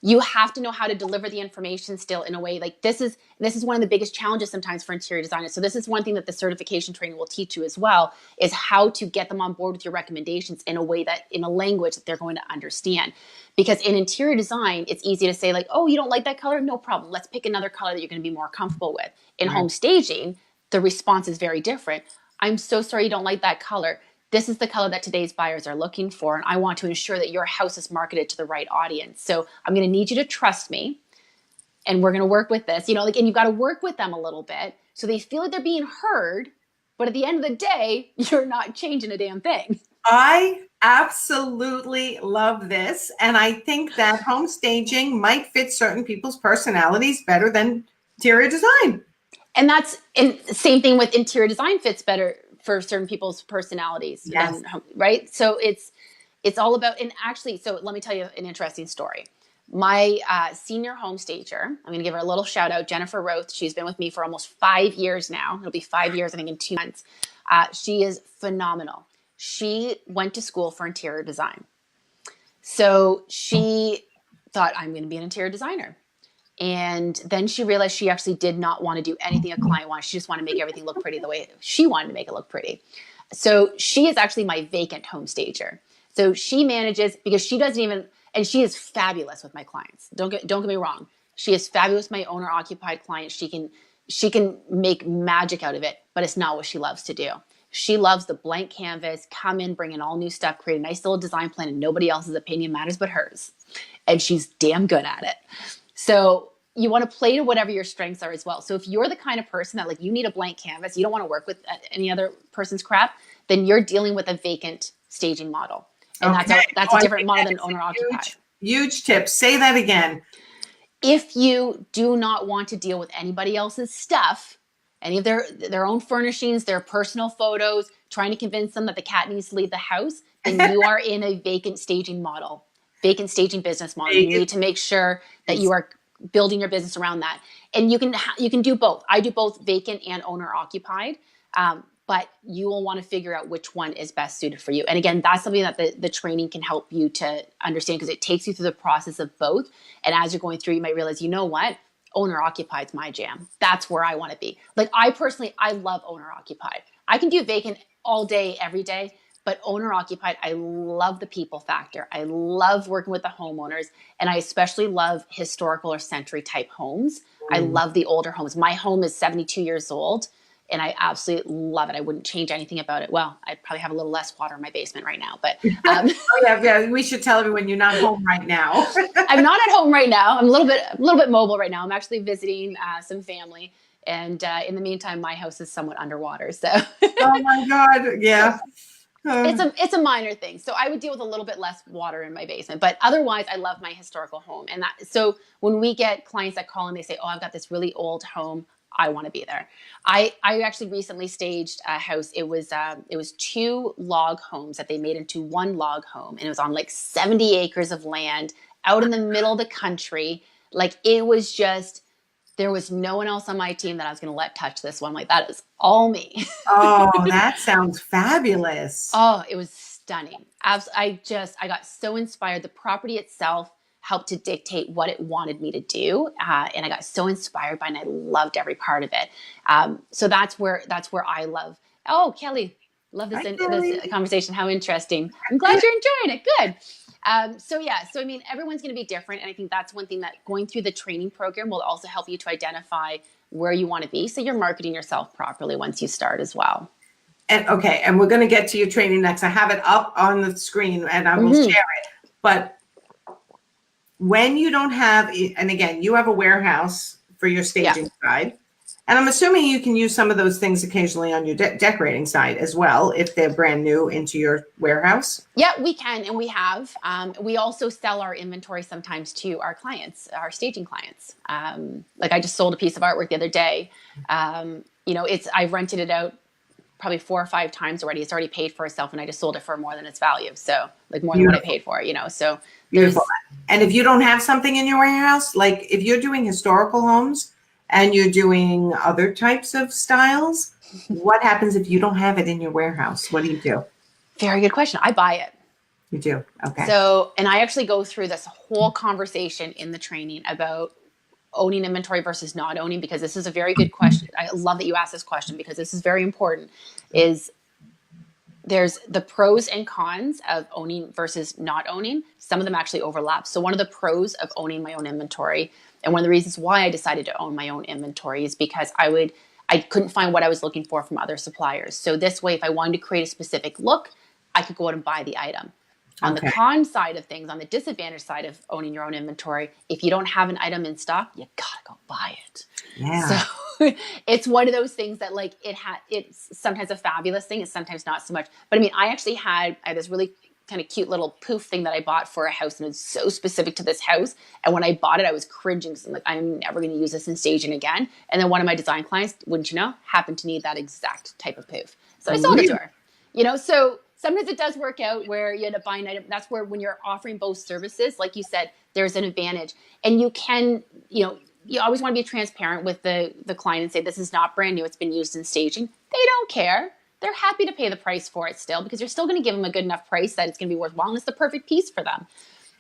you have to know how to deliver the information still in a way like this is one of the biggest challenges sometimes for interior designers. So this is one thing that the certification training will teach you as well, is how to get them on board with your recommendations in a way that, in a language that they're going to understand. Because in interior design, it's easy to say like, oh, you don't like that color? No problem. Let's pick another color that you're going to be more comfortable with. In home staging, the response is very different. I'm so sorry you don't like that color. This is the color that today's buyers are looking for, and I want to ensure that your house is marketed to the right audience. So I'm going to need you to trust me, and we're going to work with this. And you've got to work with them a little bit so they feel like they're being heard, but at the end of the day, you're not changing a damn thing. I absolutely love this, and I think that home staging might fit certain people's personalities better than interior design. And same thing with interior design fits better for certain people's personalities. Yes. Right? So it's all about, and actually, so let me tell you an interesting story. My senior home stager, I'm going to give her a little shout out, Jennifer Roth. She's been with me for almost 5 years now. It'll be 5 years, I think, in 2 months. She is phenomenal. She went to school for interior design. So she thought, I'm going to be an interior designer. And then she realized she actually did not want to do anything a client wanted. She just wanted to make everything look pretty the way she wanted to make it look pretty. So she is actually my vacant home stager. So she manages, because she doesn't even, and she is fabulous with my clients. Don't get me wrong. She is fabulous with my owner occupied clients. She can make magic out of it, but it's not what she loves to do. She loves the blank canvas, come in, bring in all new stuff, create a nice little design plan, and nobody else's opinion matters but hers. And she's damn good at it. So you want to play to whatever your strengths are as well. So if you're the kind of person that you need a blank canvas, you don't want to work with any other person's crap, then you're dealing with a vacant staging model. And that's a different model than owner occupied. Huge tip. Say that again. If you do not want to deal with anybody else's stuff, any of their own furnishings, their personal photos, trying to convince them that the cat needs to leave the house, then you are in a vacant staging model. Vacant staging business model. You need to make sure that you are building your business around that. And you can do both. I do both vacant and owner occupied, but you will want to figure out which one is best suited for you. And again, that's something that the training can help you to understand, because it takes you through the process of both. And as you're going through, you might realize, you know what? Owner occupied is my jam. That's where I want to be. Like I love owner occupied. I can do vacant all day, every day. But owner occupied, I love the people factor. I love working with the homeowners, and I especially love historical or century type homes. I love the older homes. My home is 72 years old, and I absolutely love it. I wouldn't change anything about it. Well, I'd probably have a little less water in my basement right now, but yeah. We should tell everyone you're not home right now. I'm not at home right now. I'm a little bit mobile right now. I'm actually visiting some family, and in the meantime, my house is somewhat underwater. So. Oh my God! Yeah. It's a minor thing. So I would deal with a little bit less water in my basement, but otherwise I love my historical home. And so when we get clients that call and they say, oh, I've got this really old home, I want to be there. I actually recently staged a house. It was 2 log homes that they made into 1 log home, and it was on like 70 acres of land out in the middle of the country. Like, it was just, there was no one else on my team that I was going to let touch this one. Like, that is all me. Oh, that sounds fabulous. Oh, it was stunning. I got so inspired. The property itself helped to dictate what it wanted me to do, and I got so inspired by it, and I loved every part of it. So that's where I love. Oh, Kelly, love this Hi, Kelly. this conversation. How interesting! I'm glad you're enjoying it. Good. So I mean, everyone's going to be different, and I think that's one thing that going through the training program will also help you to identify where you want to be, so you're marketing yourself properly once you start as well. And okay, and we're going to get to your training next. I have it up on the screen, and I will share it. But when you don't have, and again, you have a warehouse for your staging side, and I'm assuming you can use some of those things occasionally on your decorating side as well, if they're brand new into your warehouse. Yeah, we can, and we have. We also sell our inventory sometimes to our clients, our staging clients. Like, I just sold a piece of artwork the other day. I've rented it out probably 4 or 5 times already. It's already paid for itself, and I just sold it for more than its value. So, like, more than what I paid for it, so beautiful. And if you don't have something in your warehouse, like if you're doing historical homes and you're doing other types of styles, what happens if you don't have it in your warehouse? What do you do? Very good question. I buy it. You do? Okay. So, and I actually go through this whole conversation in the training about owning inventory versus not owning, because this is a very good question. I love that you asked this question, because this is very important. There's the pros and cons of owning versus not owning. Some of them actually overlap. So one of the pros of owning my own inventory, and one of the reasons why I decided to own my own inventory, is because I couldn't find what I was looking for from other suppliers. So this way, if I wanted to create a specific look, I could go out and buy the item. On the con side of things, on the disadvantage side of owning your own inventory, if you don't have an item in stock, you gotta go buy it. Yeah. So it's one of those things that, like, it's sometimes a fabulous thing, it's sometimes not so much. But I mean, I had this really kind of cute little poof thing that I bought for a house, and it's so specific to this house. And when I bought it, I was cringing, because I'm like, I'm never going to use this in staging again. And then one of my design clients, wouldn't you know, happened to need that exact type of poof. So I sold it to her. So sometimes it does work out where you end up buying an item. That's where, when you're offering both services, like you said, there's an advantage. And you can, you always want to be transparent with the client and say, this is not brand new. It's been used in staging. They don't care. They're happy to pay the price for it still, because you're still going to give them a good enough price that it's going to be worthwhile, and it's the perfect piece for them.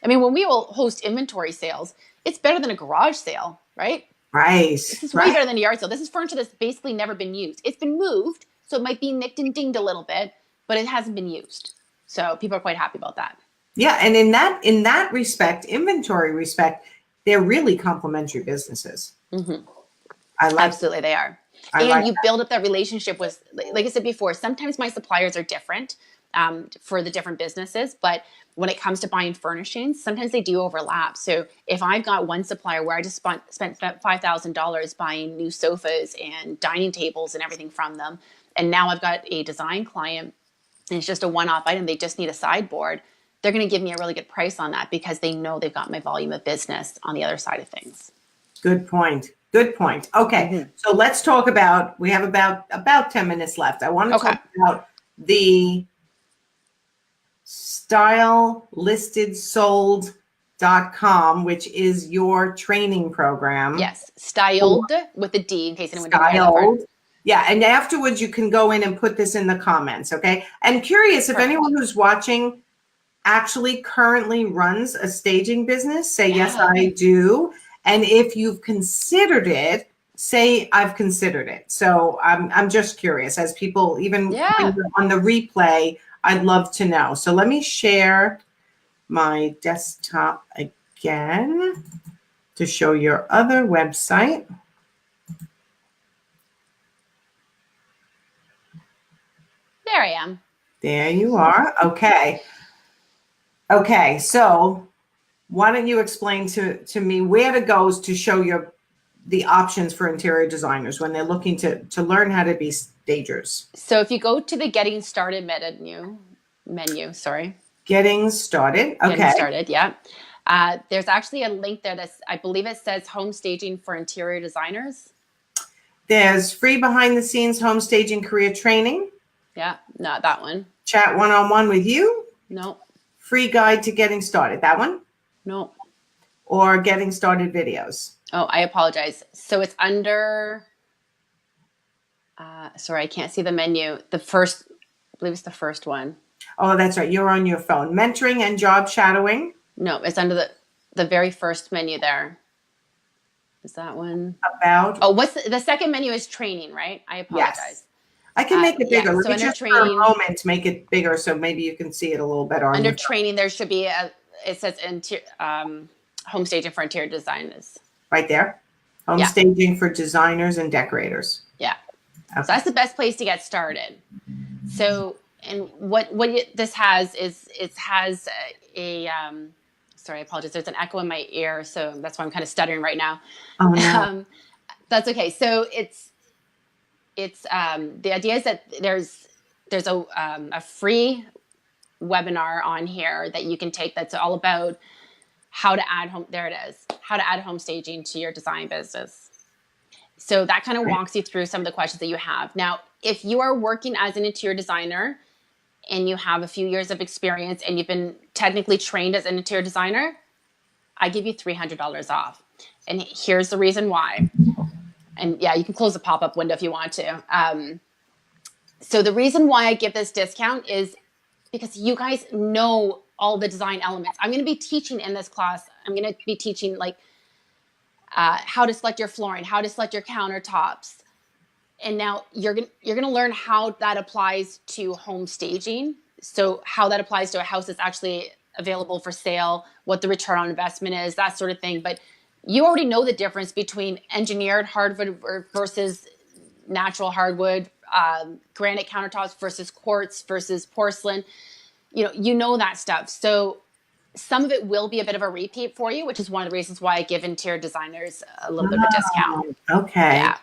I mean, when we will host inventory sales, it's better than a garage sale, right? Right. This is way better than a yard sale. This is furniture that's basically never been used. It's been moved, so it might be nicked and dinged a little bit, but it hasn't been used. So people are quite happy about that. Yeah, and in that respect, inventory respect, they're really complementary businesses. Mm-hmm. Absolutely, they are. And you build up that relationship with, like I said before, sometimes my suppliers are different for the different businesses, but when it comes to buying furnishings, sometimes they do overlap. So if I've got one supplier where I just spent $5,000 buying new sofas and dining tables and everything from them, and now I've got a design client, and it's just a one-off item, they just need a sideboard, they're going to give me a really good price on that, because they know they've got my volume of business on the other side of things. Good point. Good point. Okay. So let's talk about, we have about 10 minutes left. I want to talk about the stylelistedsold.com, which is your training program. Yes. Styled with a D, in case anyone didn't hear that part. Yeah. And afterwards you can go in and put this in the comments. Okay. And curious if anyone who's watching actually currently runs a staging business, say, yes, I do. And if you've considered it, say, I've considered it. So I'm just curious, as people, even when you're on the replay, I'd love to know. So let me share my desktop again to show your other website. There I am. There you are. Okay. Okay. So why don't you explain to me where to go to show the options for interior designers when they're looking to learn how to be stagers? So if you go to the Getting Started menu, Getting Started. Okay. Getting Started, yeah. There's actually a link there I believe it says Home Staging for Interior Designers. There's free behind the scenes home staging career training. Yeah, not that one. Chat one-on-one with you. No. Free guide to getting started. That one? No. Or getting started videos. Oh, I apologize. So it's under, sorry, I can't see the menu. The first, I believe it's the first one. Oh, that's right. You're on your phone. Mentoring and job shadowing. No, it's under the very first menu there. Is that one? About. Oh, what's the second menu is training, right? I apologize. Yes. I can make it bigger. Yeah, Let so me under just for training, a moment make it bigger so maybe you can see it a little better. Under training, there should be it says home staging for interior designers. Right there. Home staging for designers and decorators. Yeah. Okay. So that's the best place to get started. So, and what this has is it has a sorry, I apologize. There's an echo in my ear, so that's why I'm kind of stuttering right now. Oh no. That's okay. So it's the idea is that there's a free webinar on here that you can take that's all about how to add how to add home staging to your design business. So that kind of walks you through some of the questions that you have. Now, if you are working as an interior designer and you have a few years of experience and you've been technically trained as an interior designer, I give you $300 off. And here's the reason why. And yeah, you can close the pop-up window if you want to. So the reason why I give this discount is because you guys know all the design elements. I'm going to be teaching in this class. I'm going to be teaching like how to select your flooring, how to select your countertops. And now you're going to learn how that applies to home staging. So how that applies to a house that's actually available for sale, what the return on investment is, that sort of thing. But you already know the difference between engineered hardwood versus natural hardwood, granite countertops versus quartz versus porcelain. You know that stuff. So some of it will be a bit of a repeat for you, which is one of the reasons why I give interior designers a little bit of a discount. Okay. Yeah.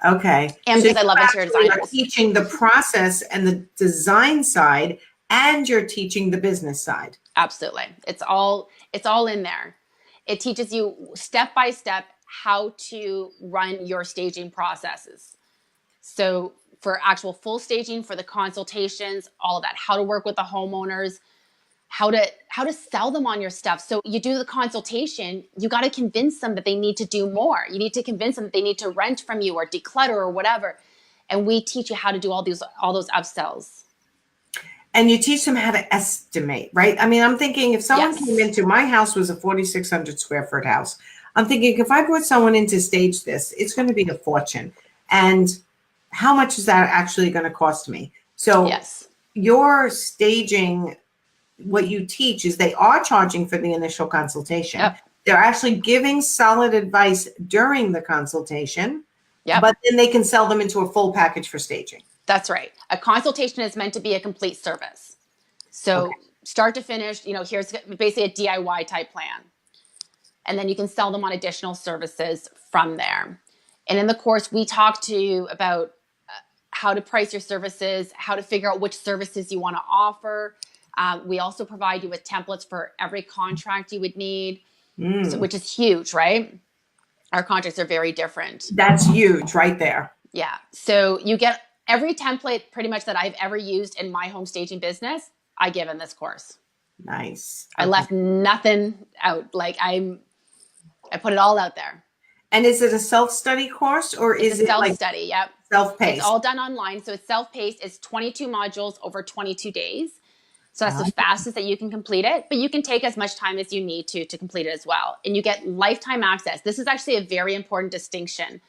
Okay. And so because I love interior designers. You're teaching the process and the design side, and you're teaching the business side. Absolutely. It's all in there. It teaches you step by step how to run your staging processes. So for actual full staging, for the consultations, all of that, how to work with the homeowners, how to sell them on your stuff. So you do the consultation, you got to convince them that they need to do more. You need to convince them that they need to rent from you or declutter or whatever. And we teach you how to do all those upsells. And you teach them how to estimate, right? I mean, I'm thinking if someone came into my house was a 4,600 square foot house, I'm thinking if I brought someone in to stage this, it's going to be a fortune. And how much is that actually going to cost me? So your staging, what you teach is they are charging for the initial consultation. Yep. They're actually giving solid advice during the consultation, but then they can sell them into a full package for staging. That's right. A consultation is meant to be a complete service. So start to finish, here's basically a DIY type plan. And then you can sell them on additional services from there. And in the course, we talk to you about how to price your services, how to figure out which services you want to offer. We also provide you with templates for every contract you would need, which is huge, right? Our contracts are very different. That's huge right there. Yeah. So you get every template pretty much that I've ever used in my home staging business, I give in this course. Nice. I left nothing out. Like I put it all out there. And is it a self-study course or is it self-study? Yep. Self-paced. It's all done online. So it's self-paced. It's 22 modules over 22 days. So that's the fastest that you can complete it, but you can take as much time as you need to complete it as well. And you get lifetime access. This is actually a very important distinction.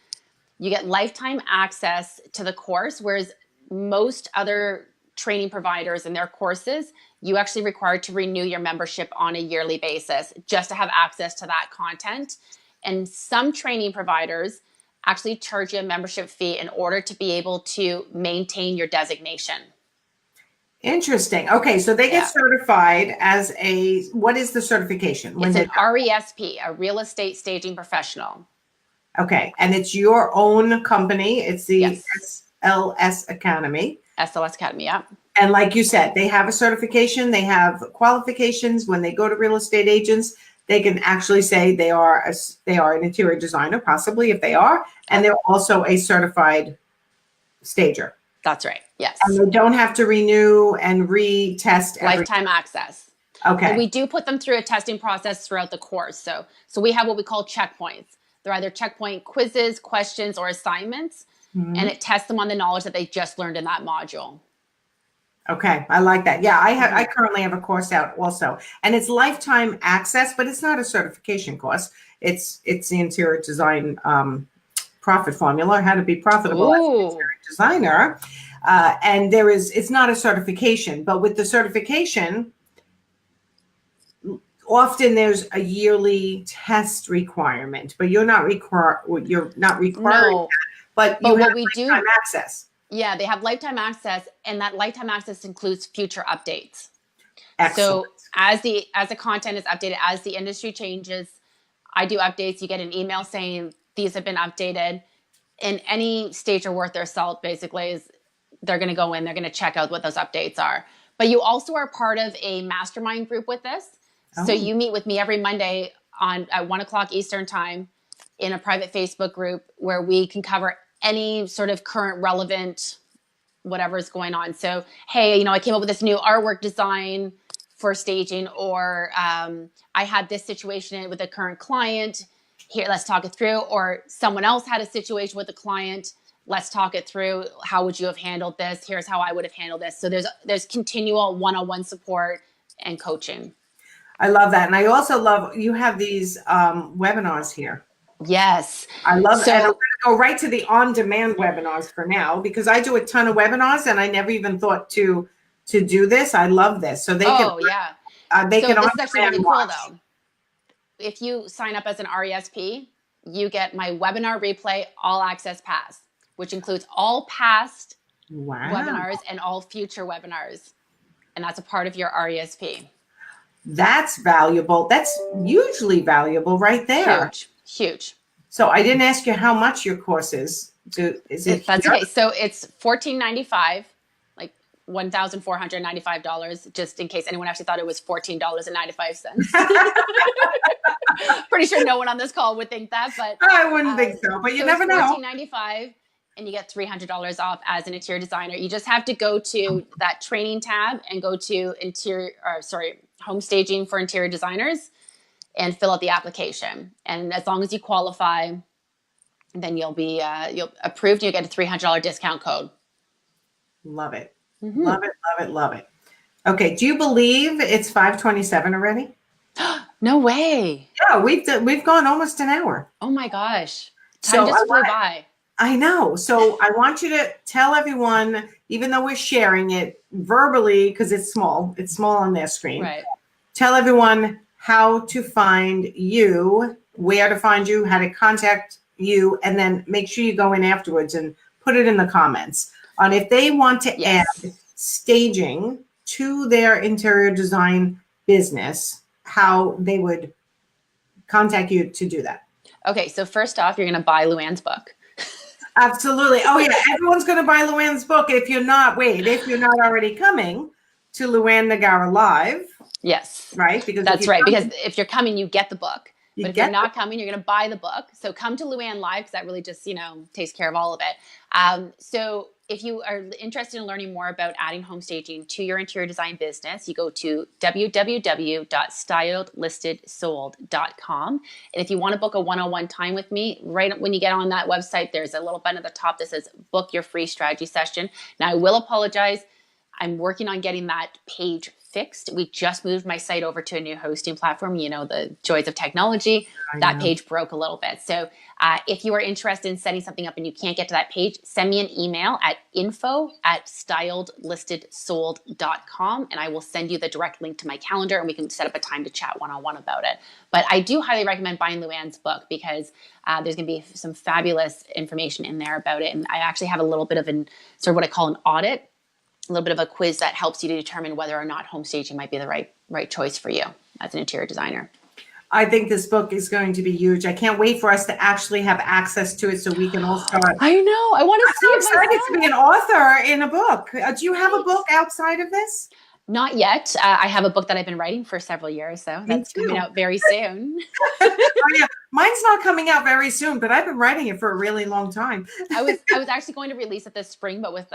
You get lifetime access to the course, whereas most other training providers and their courses, you actually require to renew your membership on a yearly basis just to have access to that content. And some training providers actually charge you a membership fee in order to be able to maintain your designation. Interesting. Okay, so they get certified as what is the certification? It's an RESP, a real estate staging professional. Okay, and it's your own company. It's the SLS Academy. SLS Academy, yeah. And like you said, they have a certification. They have qualifications when they go to real estate agents. they can actually say they are an interior designer, possibly if they are, and they're also a certified stager. That's right. Yes. And they don't have to renew and retest lifetime access. Okay. And we do put them through a testing process throughout the course. So we have what we call checkpoints. They're either checkpoint quizzes, questions, or assignments, and it tests them on the knowledge that they just learned in that module. Okay, I like that. Yeah, I currently have a course out also, and it's lifetime access, but it's not a certification course. It's the interior design profit formula, how to be profitable as an interior designer. And it's not a certification, but with the certification, often there's a yearly test requirement, but you're not requiring that, but you have lifetime access. Yeah, they have lifetime access, and that lifetime access includes future updates. Excellent. So as the content is updated, as the industry changes, I do updates. You get an email saying these have been updated. And any stager worth their salt basically they're going to go in, they're going to check out what those updates are. But you also are part of a mastermind group with this. So you meet with me every Monday at 1:00 Eastern time in a private Facebook group where we can cover any sort of current relevant whatever is going on. So, hey, I came up with this new artwork design for staging, or I had this situation with a current client. Here, let's talk it through. Or someone else had a situation with a client. Let's talk it through. How would you have handled this? Here's how I would have handled this. So there's continual one-on-one support and coaching. I love that. And I also love you have these webinars here. Yes. I love it. And I'm going to go right to the on-demand webinars for now, because I do a ton of webinars and I never even thought to do this. I love this. So they can. This is actually really cool though. If you sign up as an RESP, you get my webinar replay all access pass, which includes all past webinars and all future webinars. And that's a part of your RESP. That's valuable. That's hugely valuable right there. Huge. So I didn't ask you how much your course is. That's okay. So it's $14.95, like $1,495, just in case anyone actually thought it was $14.95. Pretty sure no one on this call would think that, but I wouldn't think so. But you never know. $14.95, and you get $300 off as an interior designer. You just have to go to that training tab and go to home staging for interior designers and fill out the application. And as long as you qualify, then you'll be you'll approved. You get a $300 discount code. Love it. Love it. Okay. Do you believe it's 5:27 already? No way. Yeah, we've gone almost an hour. Oh my gosh. Time just flew by. I know. So I want you to tell everyone, even though we're sharing it verbally, because it's small on their screen. Right. Tell everyone how to find you, where to find you, how to contact you, and then make sure you go in afterwards and put it in the comments on if they want to add staging to their interior design business, how they would contact you to do that. Okay, so first off, you're going to buy LuAnn's book. Absolutely. Oh yeah, everyone's going to buy LuAnn's book. If you're not already coming to LuAnn Nagara Live. Yes. Right? Because that's right. Because if you're coming, you get the book. But if you're not coming, you're going to buy the book. So come to LuAnn Live, because that really just, takes care of all of it. So if you are interested in learning more about adding home staging to your interior design business, you go to www.styledlistedsold.com. And if you want to book a one-on-one time with me, right when you get on that website, there's a little button at the top that says book your free strategy session. Now, I will apologize. I'm working on getting that page fixed. We just moved my site over to a new hosting platform. The joys of technology. That page broke a little bit. So if you are interested in setting something up and you can't get to that page, send me an email at info@styledlistedsold.com, and I will send you the direct link to my calendar, and we can set up a time to chat one-on-one about it. But I do highly recommend buying LuAnn's book, because there's going to be some fabulous information in there about it. And I actually have a little bit of sort of what I call an audit, a little bit of a quiz that helps you to determine whether or not home staging might be the right choice for you as an interior designer. I think this book is going to be huge. I can't wait for us to actually have access to it so we can all start. I know. I want to see it. I'm excited to be an author in a book. Do you have a book outside of this? Not yet. I have a book that I've been writing for several years, so Me that's coming too. out very soon. Oh, yeah. Mine's not coming out very soon, but I've been writing it for a really long time. I was actually going to release it this spring, but with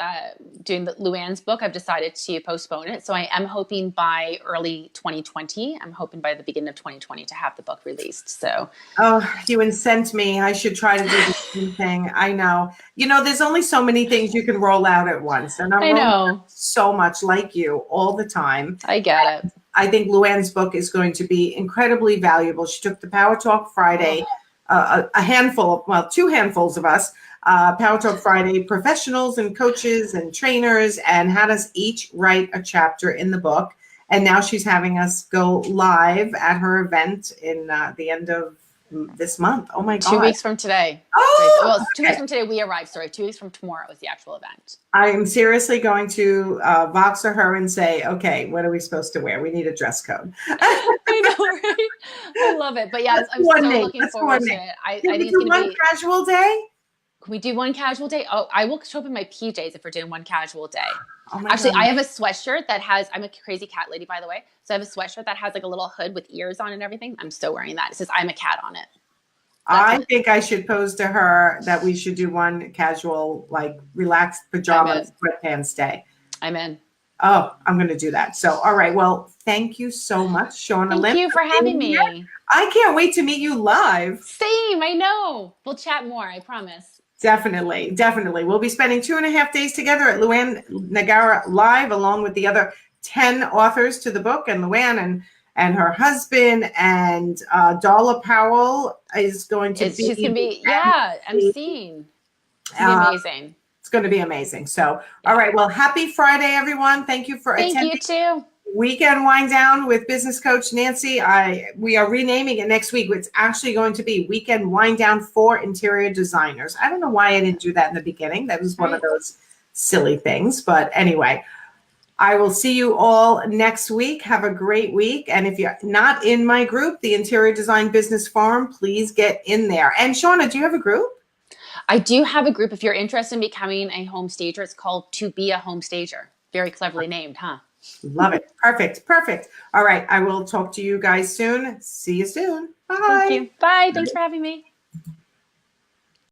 doing the LuAnn's book, I've decided to postpone it. So I am hoping by early 2020. I'm hoping by the beginning of 2020 to have the book released. So, Oh, you incent me. I should try to do the same thing. I know. There's only so many things you can roll out at once, and I'm I rolling know. out so much like you all the time. I get it. I think LuAnn's book is going to be incredibly valuable. She took the Power Talk Friday, two handfuls of us, Power Talk Friday professionals and coaches and trainers, and had us each write a chapter in the book. And now she's having us go live at her event in the end of this month. Oh my God. 2 weeks from today. Oh, well, 2 weeks from today we arrived. Sorry, 2 weeks from tomorrow was the actual event. I am seriously going to Voxer her and say, okay, what are we supposed to wear? We need a dress code. I know, right? I love it. But yeah, I'm so looking forward to it. I think it's going to be casual day. Can we do one casual day? Oh, I will show up in my PJs if we're doing one casual day. Oh Actually, God. I have a sweatshirt that has, I'm a crazy cat lady, by the way. So I have a sweatshirt that has like a little hood with ears on and everything. I'm still wearing that. It says I'm a cat on it. I think I should pose to her that we should do one casual, like relaxed pajamas, sweatpants day. I'm in. Oh, I'm going to do that. So, all right. Well, thank you so much, Shauna Lynn. Thank you for having me. I can't wait to meet you live. Same. I know. We'll chat more. I promise. Definitely. Definitely. We'll be spending 2.5 days together at LuAnn Nagara Live, along with the other 10 authors to the book, and LuAnn and her husband, and Darla Powell is going to be. She's going to be, yeah, I'm seeing. It's going to be amazing. It's going to be amazing. So, all right. Well, happy Friday, everyone. Thank you for attending. Thank you too. Weekend Wind Down with business coach Nancy. We are renaming it next week. It's actually going to be Weekend Wind Down for interior designers. I don't know why I didn't do that in the beginning. That was one of those silly things. But anyway, I will see you all next week. Have a great week. And if you're not in my group, the Interior Design Business Forum, please get in there. And Shauna, do you have a group? I do have a group. If you're interested in becoming a home stager, it's called To Be a Home Stager. Very cleverly named, huh? Love it. Perfect. Perfect. All right. I will talk to you guys soon. See you soon. Bye. Thank you. Bye. Thanks for having me.